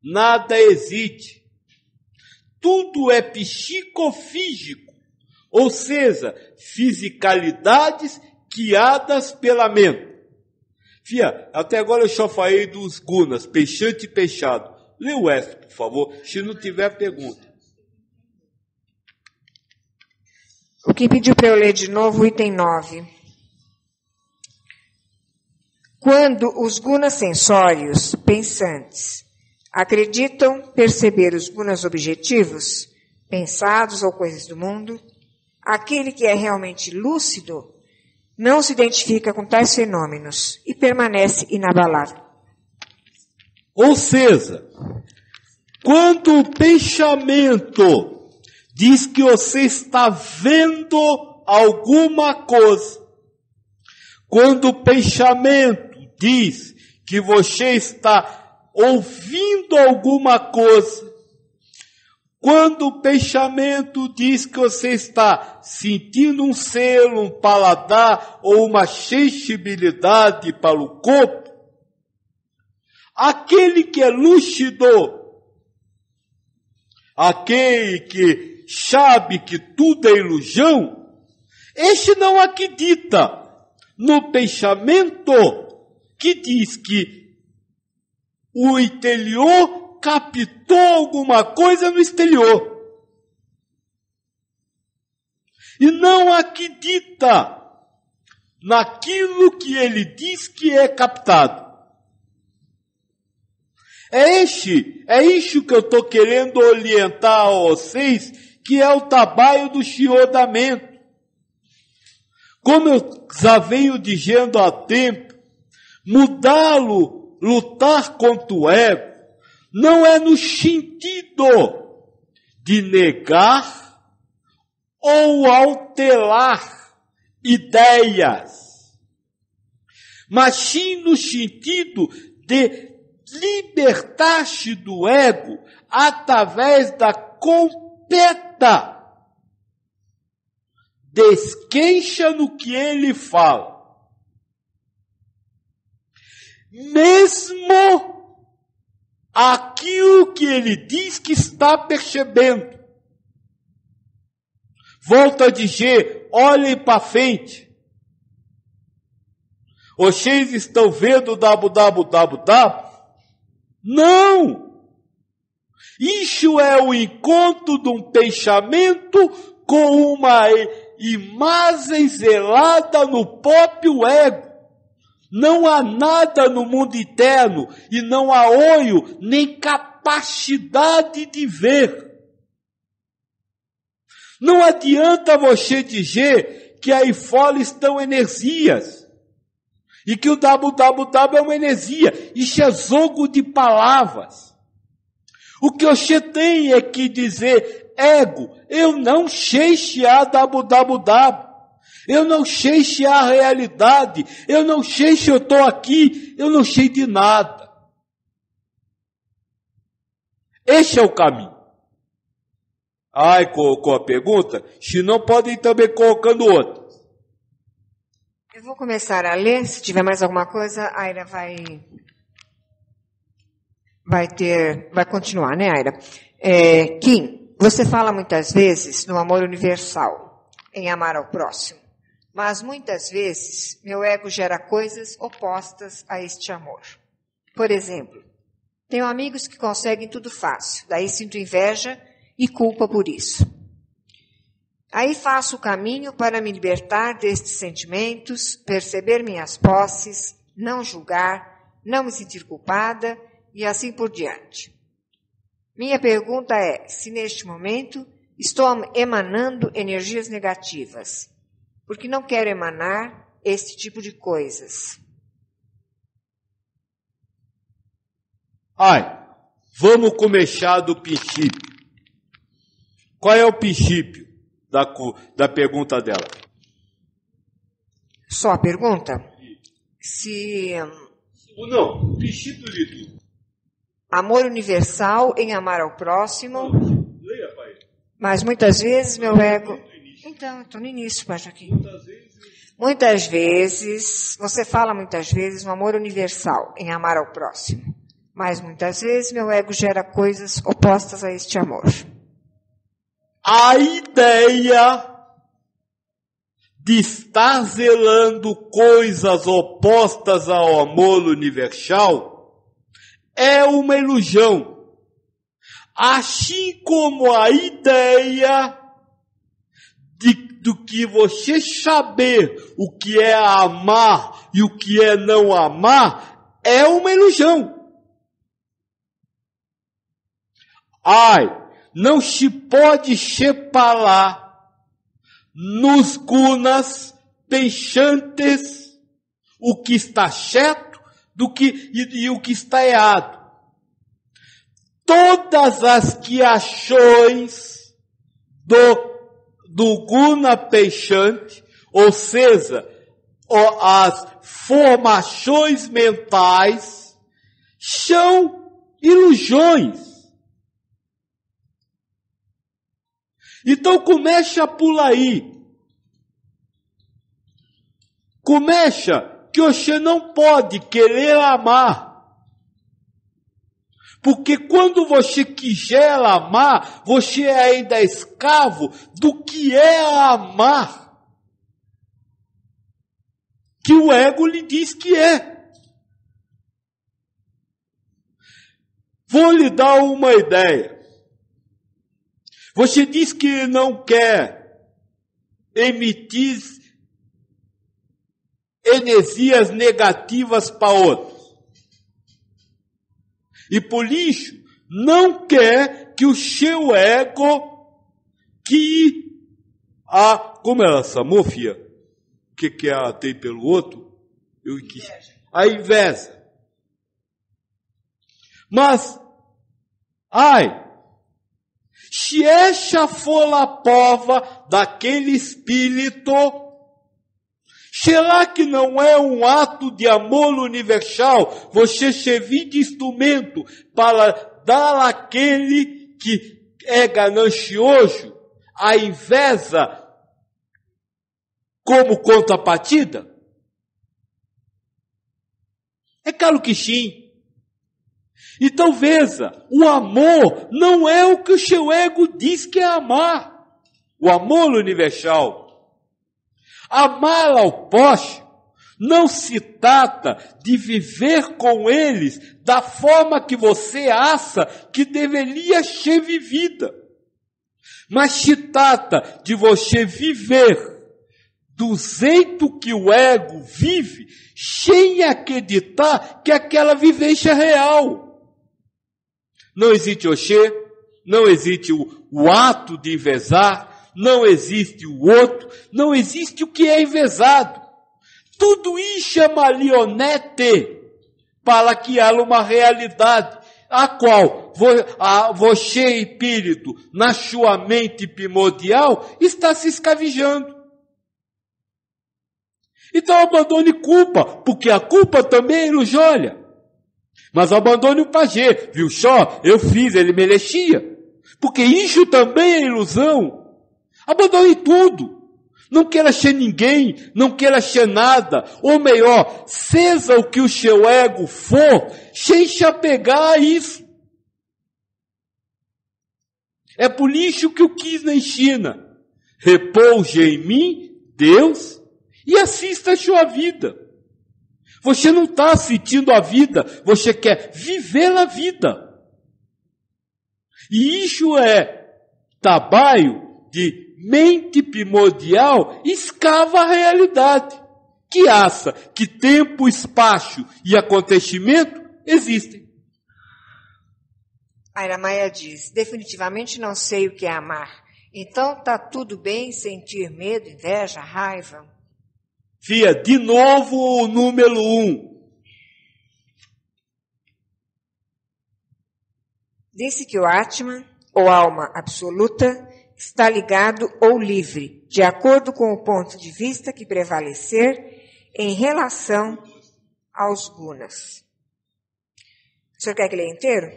nada existe. Tudo é psicofísico. Ou seja, fisicalidades guiadas pela mente. Fia, até agora eu só falei dos gunas, peixante e peixado. Lê o resto, por favor, se não tiver pergunta. O que pediu para eu ler de novo, o item 9. Quando os gunas sensórios, pensantes, acreditam perceber os gunas objetivos, pensados ou coisas do mundo, aquele que é realmente lúcido não se identifica com tais fenômenos e permanece inabalável. Ou seja, quando o pensamento diz que você está vendo alguma coisa, quando o pensamento diz que você está ouvindo alguma coisa, quando o pensamento diz que você está sentindo um selo, um paladar ou uma sensibilidade para o corpo, aquele que é lúcido, aquele que sabe que tudo é ilusão, este não acredita no pensamento que diz que o interior captou alguma coisa no exterior. E não acredita naquilo que ele diz que é captado. É isso que eu estou querendo orientar a vocês, que é o trabalho do chiodamento. Como eu já venho dizendo há tempo, mudá-lo, lutar contra o ego, não é no sentido de negar ou alterar ideias, mas sim no sentido de libertar-se do ego através da completa desqueixa no que ele fala. Mesmo aquilo que ele diz que está percebendo. Volto a dizer, olhem para frente. Vocês estão vendo o www? Não! Isso é o encontro de um pensamento com uma imagem zelada no próprio ego. Não há nada no mundo interno e não há olho nem capacidade de ver. Não adianta você dizer que aí fora estão energias e que o www é uma energia. Isso é jogo de palavras. O que você tem é que dizer, ego, eu não sei se há www. Eu não sei se há realidade. Eu não sei se eu estou aqui. Eu não sei de nada. Esse é o caminho. Ai, colocou a pergunta? Se não, podem também colocando outra. Eu vou começar a ler. Se tiver mais alguma coisa, a Aira vai continuar, né, Aira? Kim, você fala muitas vezes no amor universal, em amar ao próximo. Mas muitas vezes meu ego gera coisas opostas a este amor. Por exemplo, tenho amigos que conseguem tudo fácil, daí sinto inveja e culpa por isso. Aí faço o caminho para me libertar destes sentimentos, perceber minhas posses, não julgar, não me sentir culpada e assim por diante. Minha pergunta é, se neste momento estou emanando energias negativas, porque não quero emanar este tipo de coisas. Vamos começar do princípio. Qual é o princípio da pergunta dela? Só a pergunta? Não, o princípio de tudo. Amor universal em amar ao próximo. Leia, pai. Mas muitas vezes meu ego... Então, eu estou no início, pai Joaquim. Muitas vezes, você fala muitas vezes no amor universal em amar ao próximo. Mas muitas vezes meu ego gera coisas opostas a este amor. A ideia de estar zelando coisas opostas ao amor universal é uma ilusão. Assim como a ideia do que você saber o que é amar e o que é não amar é uma ilusão. Não se pode separar nos gunas pensantes o que está certo e o que está errado. Todas as criações do guna pensante, ou seja, as formações mentais, são ilusões. Então começa por aí. Começa que você não pode querer amar. Porque quando você quiser amar, você é ainda escravo do que é amar. Que o ego lhe diz que é. Vou lhe dar uma ideia. Você diz que não quer emitir energias negativas para outros. E por isso, não quer que o seu ego, como ela chamou, filha? O que ela tem pelo outro? A inveja. Mas, se essa for a prova daquele espírito, será que não é um ato de amor universal você servir de instrumento para dar àquele que é ganancioso a inveja como contrapartida? É claro que sim. Então veja, o amor não é o que o seu ego diz que é amar. O amor universal. Amar ao próximo não se trata de viver com eles da forma que você acha que deveria ser vivida. Mas se trata de você viver do jeito que o ego vive, sem acreditar que aquela vivência é real. Não existe Oxê, não existe o ato de invejar, não existe o outro, não existe o que é invezado. Tudo isso é marionete para criar uma realidade, a qual você, espírito, na sua mente primordial, está se escravizando. Então abandone culpa, porque a culpa também é ilusória. Mas abandone o pajé, viu só? Eu fiz, ele merecia. Porque isso também é ilusão. Abandone tudo. Não queira ser ninguém, não queira ser nada. Ou melhor, seja o que o seu ego for, sem se apegar a isso. É por isso que eu quis na China. Repouse em mim, Deus, e assista a sua vida. Você não está sentindo a vida, você quer viver a vida. E isso é trabalho de mente primordial, escava a realidade, que acha que tempo, espaço e acontecimento existem. A Iramaia diz, definitivamente não sei o que é amar. Então está tudo bem sentir medo, inveja, raiva? Fia, de novo o número 1. Disse que o Atman, ou alma absoluta, está ligado ou livre, de acordo com o ponto de vista que prevalecer em relação aos gunas. O senhor quer que leia inteiro?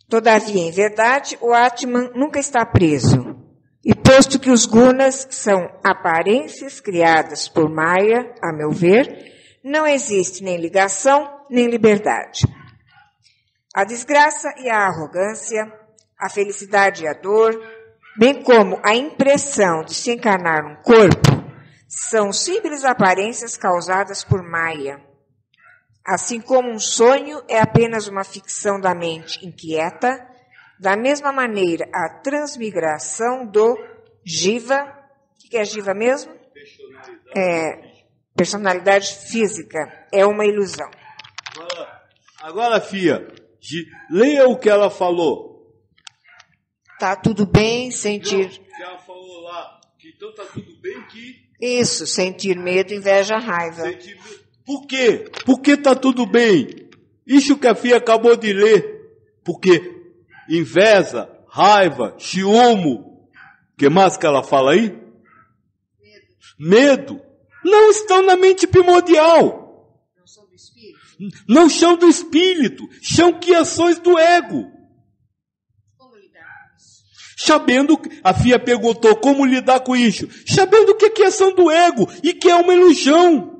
Todavia, em verdade, o Atman nunca está preso. E posto que os gunas são aparências criadas por Maya, a meu ver, não existe nem ligação, nem liberdade. A desgraça e a arrogância, a felicidade e a dor, bem como a impressão de se encarnar num corpo, são simples aparências causadas por Maya. Assim como um sonho é apenas uma ficção da mente inquieta, da mesma maneira, a transmigração do Jiva, o que é Jiva mesmo? Personalidade física, é uma ilusão. Agora, filha, leia o que ela falou. Tá tudo bem sentir... Não, ela falou lá, que então tá tudo bem que... Isso, sentir medo, inveja, raiva. Por quê? Por que tá tudo bem? Isso que a filha acabou de ler. Porque inveja, raiva, ciúme, que mais que ela fala aí? Medo. Não estão na mente primordial. Não são do espírito? Não são do espírito. São criações do ego. Como lidar com isso? Sabendo, a filha perguntou como lidar com isso. Sabendo que é criação do ego e que é uma ilusão.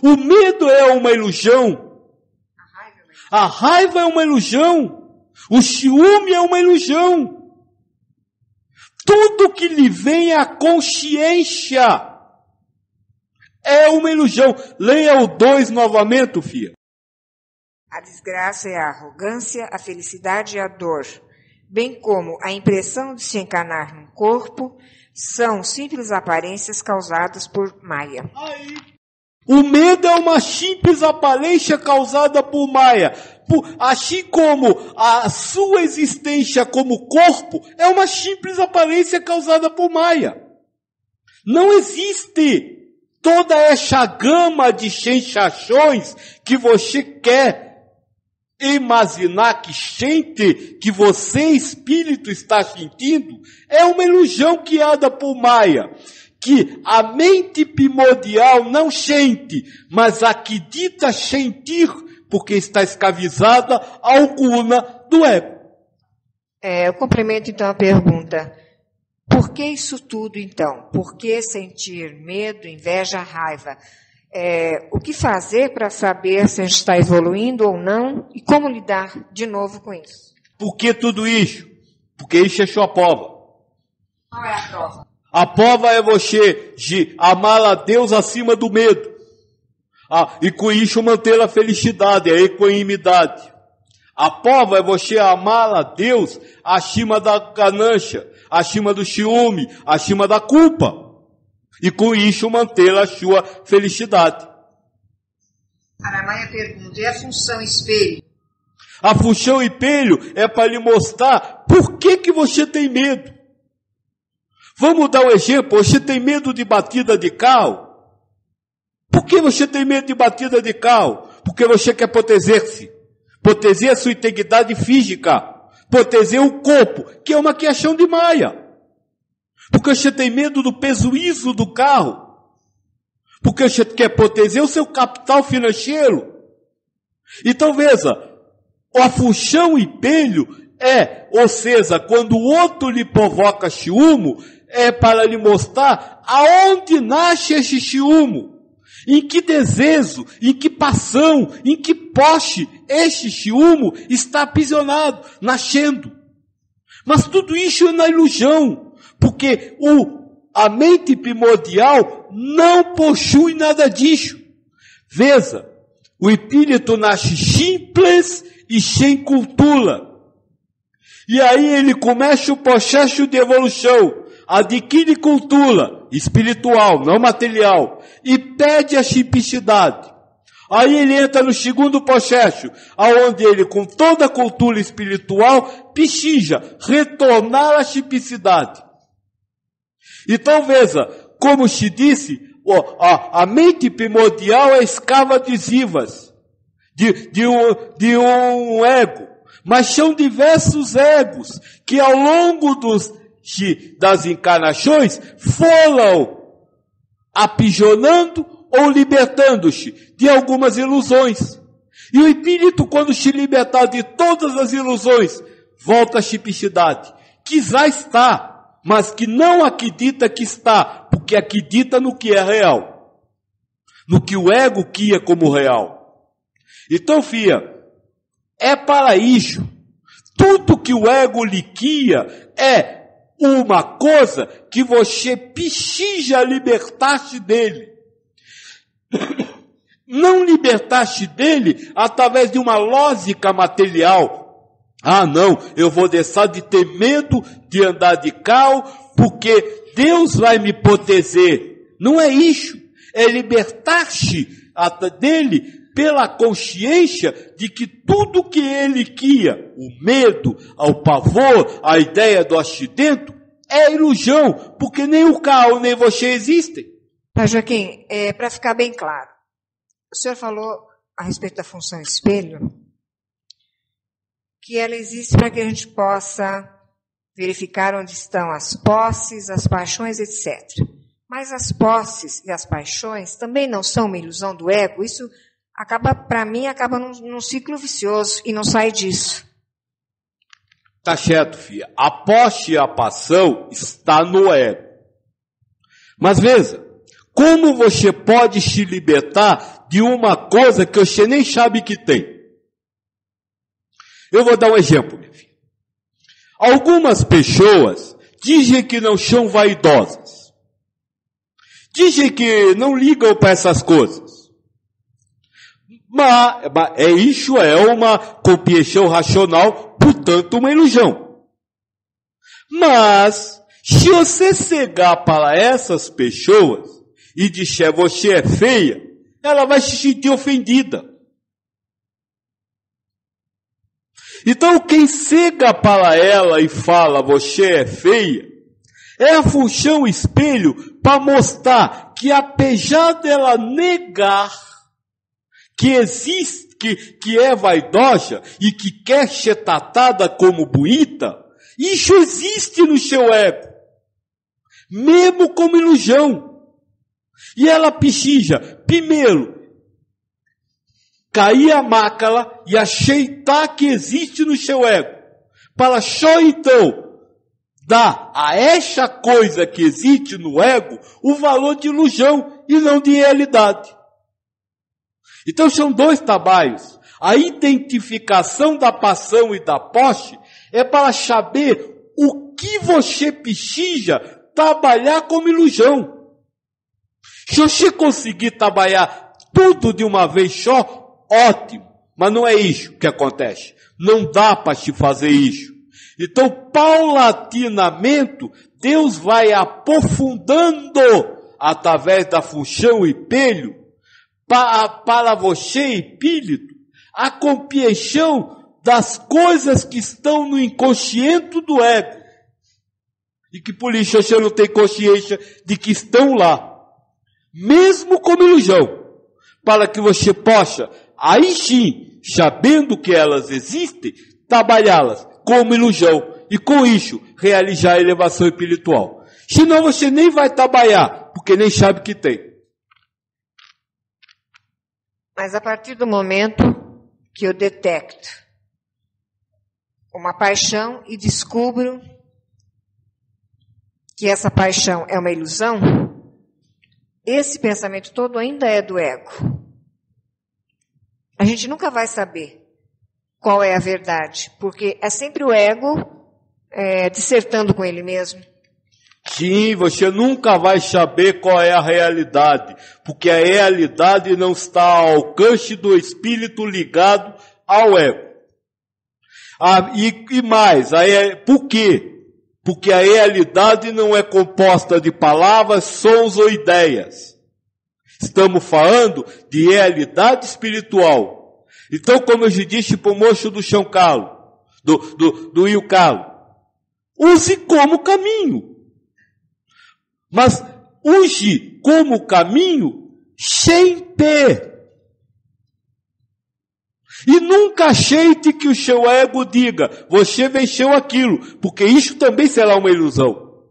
O medo é uma ilusão. A raiva é uma ilusão. O ciúme é uma ilusão. Tudo que lhe vem à consciência é uma ilusão. Leia o 2 novamente, filha. A desgraça é a arrogância, a felicidade e a dor, bem como a impressão de se encarnar num corpo, são simples aparências causadas por Maya. O medo é uma simples aparência causada por Maya. Assim como a sua existência como corpo é uma simples aparência causada por Maya. Não existe toda essa gama de sensações que você quer imaginar que sente, que você, espírito, está sentindo. É uma ilusão criada por Maya, que a mente primordial não sente, mas acredita sentir, porque está escravizada alguma do ego. Eu complemento então a pergunta. Por que isso tudo então? Por que sentir medo, inveja, raiva? O que fazer para saber se a gente está evoluindo ou não e como lidar de novo com isso? Por que tudo isso? Porque isso é sua prova. Qual é a prova? A prova é você de amar a Deus acima do medo. E com isso manter a felicidade, a equanimidade. A prova é você amar a Deus acima da ganância, acima do ciúme, acima da culpa. E com isso manter a sua felicidade. Aramaya pergunta, e a função espelho? A função espelho é para lhe mostrar por que você tem medo. Vamos dar um exemplo. Você tem medo de batida de carro? Por que você tem medo de batida de carro? Porque você quer proteger-se. Proteger a sua integridade física. Proteger o corpo, que é uma questão de Maya. Porque você tem medo do prejuízo do carro. Porque você quer proteger o seu capital financeiro. Então veja, a função espelho ou seja, quando o outro lhe provoca ciúme, é para lhe mostrar aonde nasce esse ciúme. Em que desejo, em que paixão, em que poste este ciúme está aprisionado, nascendo. Mas tudo isso é na ilusão. Porque a mente primordial não possui nada disso. Veja, o espírito nasce simples e sem cultura. E aí ele começa o processo de evolução, adquire cultura espiritual, não material, e perde a simplicidade. Aí ele entra no segundo processo, aonde ele, com toda a cultura espiritual, precisa retornar à simplicidade. Então veja, como se disse, a mente primordial é escrava de Zivas, de um ego. Mas são diversos egos que ao longo das encarnações foram aprisionando ou libertando-se de algumas ilusões. E o espírito, quando se libertar de todas as ilusões, volta à simplicidade, que já está, mas que não acredita que está, porque acredita no que é real, no que o ego cria como real. Então, filha, é para isso. Tudo que o ego lhe cria é uma coisa que você precisa libertar-se dele. Não libertar-se dele através de uma lógica material. Não, eu vou deixar de ter medo de andar de carro porque Deus vai me proteger. Não é isso. É libertar-se dele pela consciência de que tudo que ele cria, o medo, o pavor, a ideia do acidente, é ilusão, porque nem o carro nem você existem. Mas Joaquim, para ficar bem claro, o senhor falou a respeito da função espelho, que ela existe para que a gente possa verificar onde estão as posses, as paixões, etc. Mas as posses e as paixões também não são uma ilusão do ego. Isso acaba, para mim, acaba num ciclo vicioso e não sai disso. Tá certo, filha. A posse e a paixão está no ego. Mas veja, como você pode se libertar de uma coisa que você nem sabe que tem? Eu vou dar um exemplo, minha filha. Algumas pessoas dizem que não são vaidosas. Dizem que não ligam para essas coisas. Mas isso é uma compreensão racional, portanto uma ilusão. Mas, se você cegar para essas pessoas e disser você é feia, ela vai se sentir ofendida. Então quem cega para ela e fala você é feia, é a função espelho para mostrar que apesar dela negar que existe, que é vaidosa e que quer ser tratada como bonita, isso existe no seu ego, mesmo como ilusão. E ela precisa, primeiro, cair a mácula e aceitar que existe no seu ego, para só então dar a essa coisa que existe no ego o valor de ilusão e não de realidade. Então são dois trabalhos. A identificação da passão e da posse é para saber o que você precisa trabalhar como ilusão. Se você conseguir trabalhar tudo de uma vez só, ótimo. Mas não é isso que acontece. Não dá para se fazer isso. Então, paulatinamente, Deus vai aprofundando através da função espelho para você, espírito, a compreensão das coisas que estão no inconsciente do ego. E que por isso você não tem consciência de que estão lá. Mesmo como ilusão. Para que você possa, aí sim, sabendo que elas existem, trabalhá-las como ilusão. E com isso, realizar a elevação espiritual. Senão você nem vai trabalhar, porque nem sabe que tem. Mas a partir do momento que eu detecto uma paixão e descubro que essa paixão é uma ilusão, esse pensamento todo ainda é do ego. A gente nunca vai saber qual é a verdade, porque é sempre o ego dissertando com ele mesmo. Sim, você nunca vai saber qual é a realidade, porque a realidade não está ao alcance do espírito ligado ao ego. E mais, por quê? Porque a realidade não é composta de palavras, sons ou ideias. Estamos falando de realidade espiritual. Então, como eu já disse para o moço do São Carlos, do Rio Carlos, use como caminho. Mas use como caminho sem ter. E nunca aceite que o seu ego diga, você venceu aquilo, porque isso também será uma ilusão.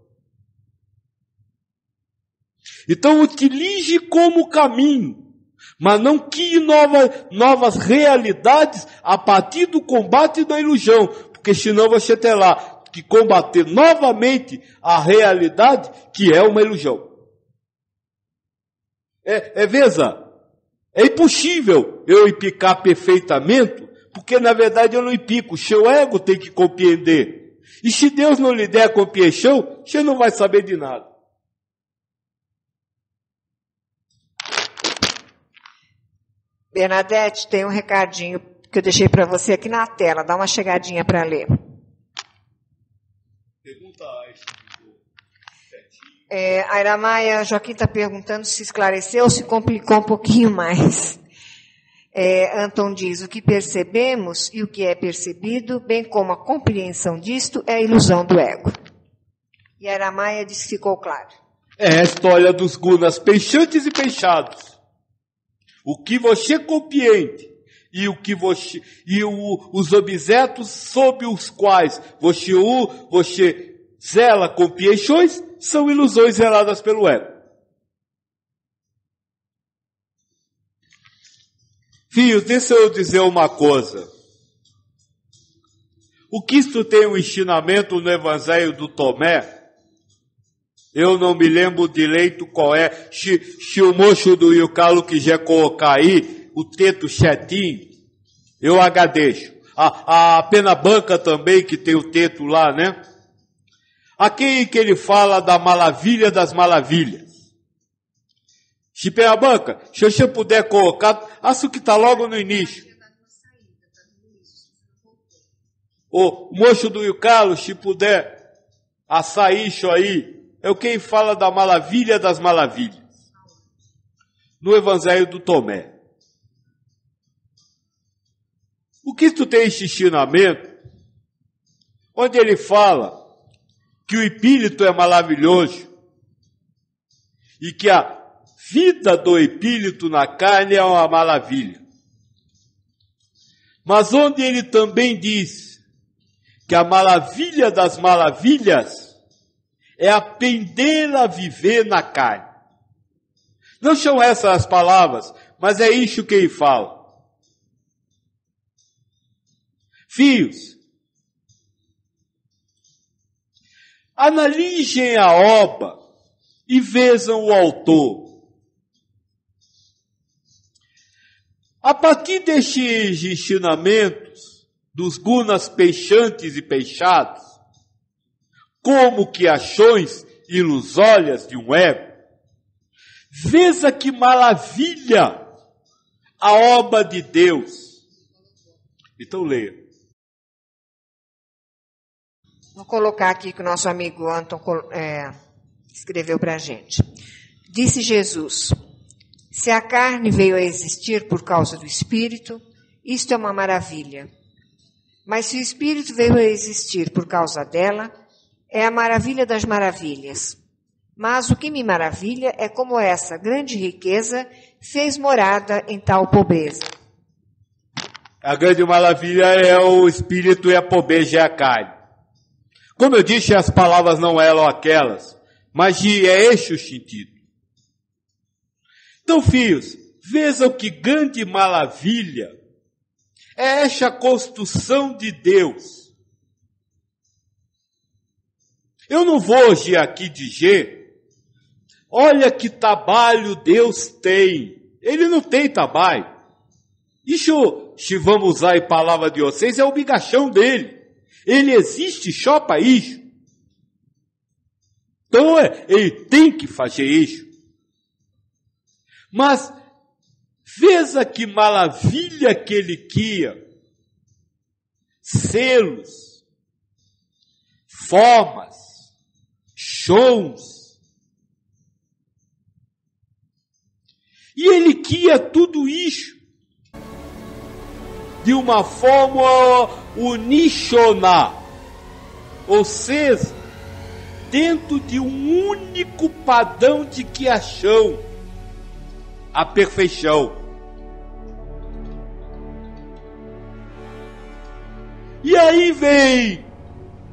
Então utilize como caminho, mas não crie novas realidades a partir do combate da ilusão, porque senão você terá que combater novamente a realidade que é uma ilusão. Veja, é impossível eu implicar perfeitamente, porque na verdade eu não implico, o seu ego tem que compreender. E se Deus não lhe der a compreensão, você não vai saber de nada. Bernadette, tem um recadinho que eu deixei para você aqui na tela, dá uma chegadinha para ler. Pergunta a Iramaia Joaquim está perguntando se esclareceu ou se complicou um pouquinho mais. Anton diz, o que percebemos e o que é percebido, bem como a compreensão disto, é a ilusão do ego. E a Iramaia diz que ficou claro. É a história dos gunas pensantes e pensados. O que você compreende e os objetos sob os quais você zela compreensões são ilusões zeladas pelo ego. Filhos, deixa eu dizer uma coisa. O Cristo tem um ensinamento no Evangelho do Tomé. Eu não me lembro direito qual é. Se o moço do Rio Carlos quiser colocar aí o texto certinho, eu agradeço. A Pena Banca também, que tem o texto lá, né? Aqui que ele fala da maravilha das maravilhas. Chipeabanca, se você puder colocar, acho que está logo no início. O moço do Carlos, se puder açaí isso aí, é o quem fala da maravilha das maravilhas. No Evangelho do Tomé. O Cristo tem esse ensinamento, onde ele fala que o espírito é maravilhoso e que a vida do espírito na carne é uma maravilha. Mas onde ele também diz que a maravilha das maravilhas é aprender a viver na carne. Não são essas as palavras, mas é isso que ele fala. Filhos, analisem a obra e vejam o autor. A partir destes ensinamentos dos gunas peixantes e peixados, como que ações ilusórias de um ego, veja que maravilha a obra de Deus. Então leia. Vou colocar aqui que o nosso amigo Anton escreveu para a gente. Disse Jesus, se a carne veio a existir por causa do Espírito, isto é uma maravilha. Mas se o Espírito veio a existir por causa dela, é a maravilha das maravilhas. Mas o que me maravilha é como essa grande riqueza fez morada em tal pobreza. A grande maravilha é o Espírito e a pobreza é a carne. Como eu disse, as palavras não eram aquelas, mas é este o sentido. Então, filhos, vejam que grande maravilha é esta construção de Deus. Eu não vou hoje aqui dizer, olha que trabalho Deus tem. Ele não tem trabalho. Isso, se vamos usar a palavra de vocês, é obrigação dele. Ele existe só para isso. Então, ele tem que fazer isso. Mas, veja que maravilha que ele cria. Selos, formas, sons. E ele cria tudo isso de uma forma uníssona, ou seja, dentro de um único padrão de criação, a perfeição. E aí vem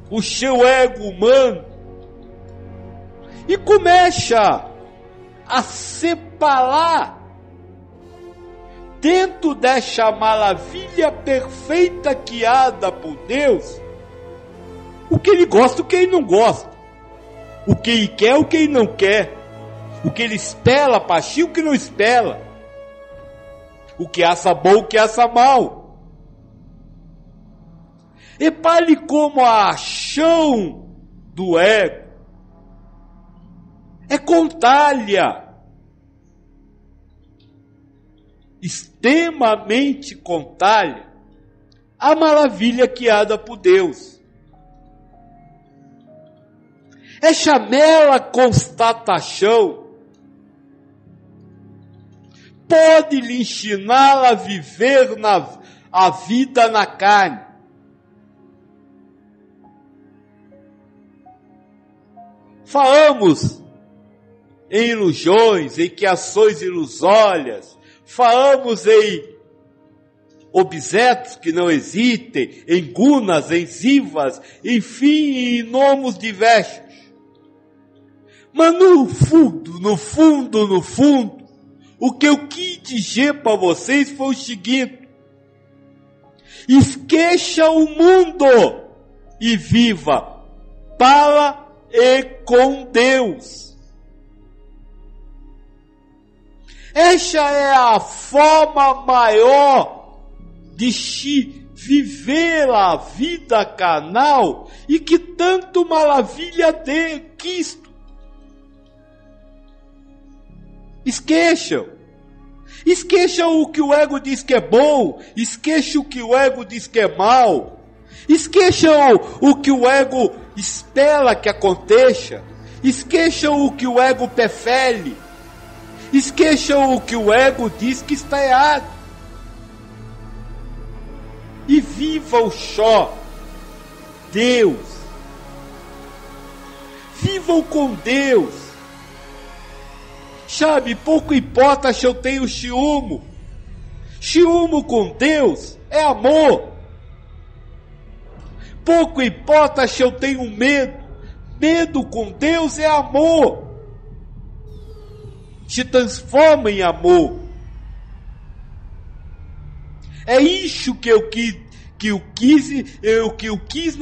o seu ego humano e começa a separar dentro dessa maravilha perfeita criada por Deus, o que ele gosta, o que ele não gosta, o que ele quer, o que ele não quer, o que ele espera para si, o que não espera, o que acha bom, o que acha mal. Repare como a ação do ego é contrária, extremamente contrária à maravilha criada por Deus. Essa mera constatação pode lhe ensinar a viver a vida na carne. Falamos em ilusões, em criações ilusórias, falamos em objetos que não existem, em gunas, em zivas, enfim, em nomes diversos. Mas no fundo, o que eu quis dizer para vocês foi o seguinte: esqueça o mundo e viva para e com Deus. Essa é a forma maior de se viver a vida carnal e que tanto maravilha de Cristo. Esqueçam. Esqueçam o que o ego diz que é bom. Esqueçam o que o ego diz que é mal. Esqueçam o que o ego espera que aconteça. Esqueçam o que o ego prefere. Esqueçam o que o ego diz que está errado. E viva o só Deus. Vivam com Deus. Sabe, pouco importa se eu tenho ciúme. Ciúme com Deus é amor. Pouco importa se eu tenho medo. Medo com Deus é amor. Se transforma em amor. É isso que eu quis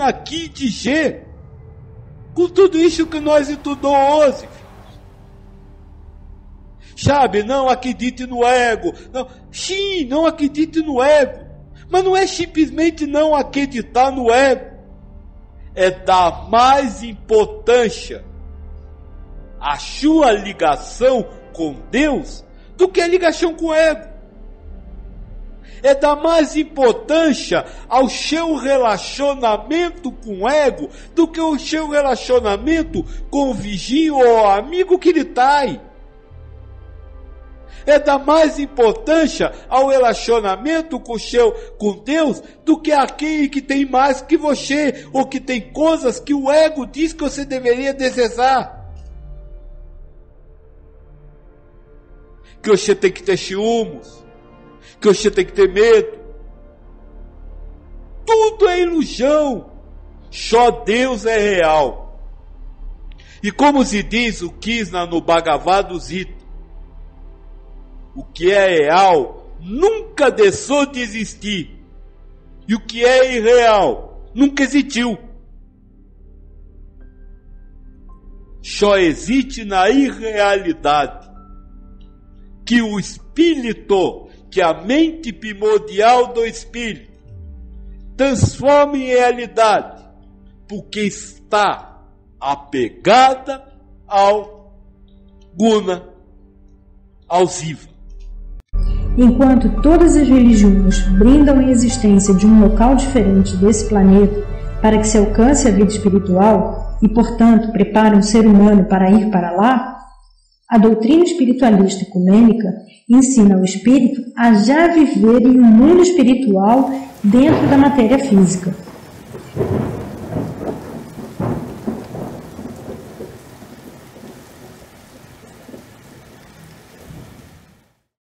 aqui dizer. Com tudo isso que nós estudamos hoje. Sabe, não acredite no ego. Não, sim, não acredite no ego. Mas não é simplesmente não acreditar no ego. É dar mais importância à sua ligação com Deus do que a ligação com o ego. É dar mais importância ao seu relacionamento com o ego do que o seu relacionamento com o vizinho ou amigo que lhe trai. É dar mais importância ao relacionamento com Deus do que aquele que tem mais que você, ou que tem coisas que o ego diz que você deveria desejar. Que você tem que ter ciúmes, que você tem que ter medo. Tudo é ilusão. Só Deus é real. E como se diz o Krishna no Bhagavad Gita, o que é real nunca deixou de existir. E o que é irreal nunca existiu. Só existe na irrealidade que o espírito, que a mente primordial do espírito, transforma em realidade, porque está apegada ao guna, ao ziva. Enquanto todas as religiões brindam a existência de um local diferente desse planeta para que se alcance a vida espiritual e, portanto, preparam o ser humano para ir para lá, a doutrina espiritualista ecumênica ensina o espírito a já viver em um mundo espiritual dentro da matéria física.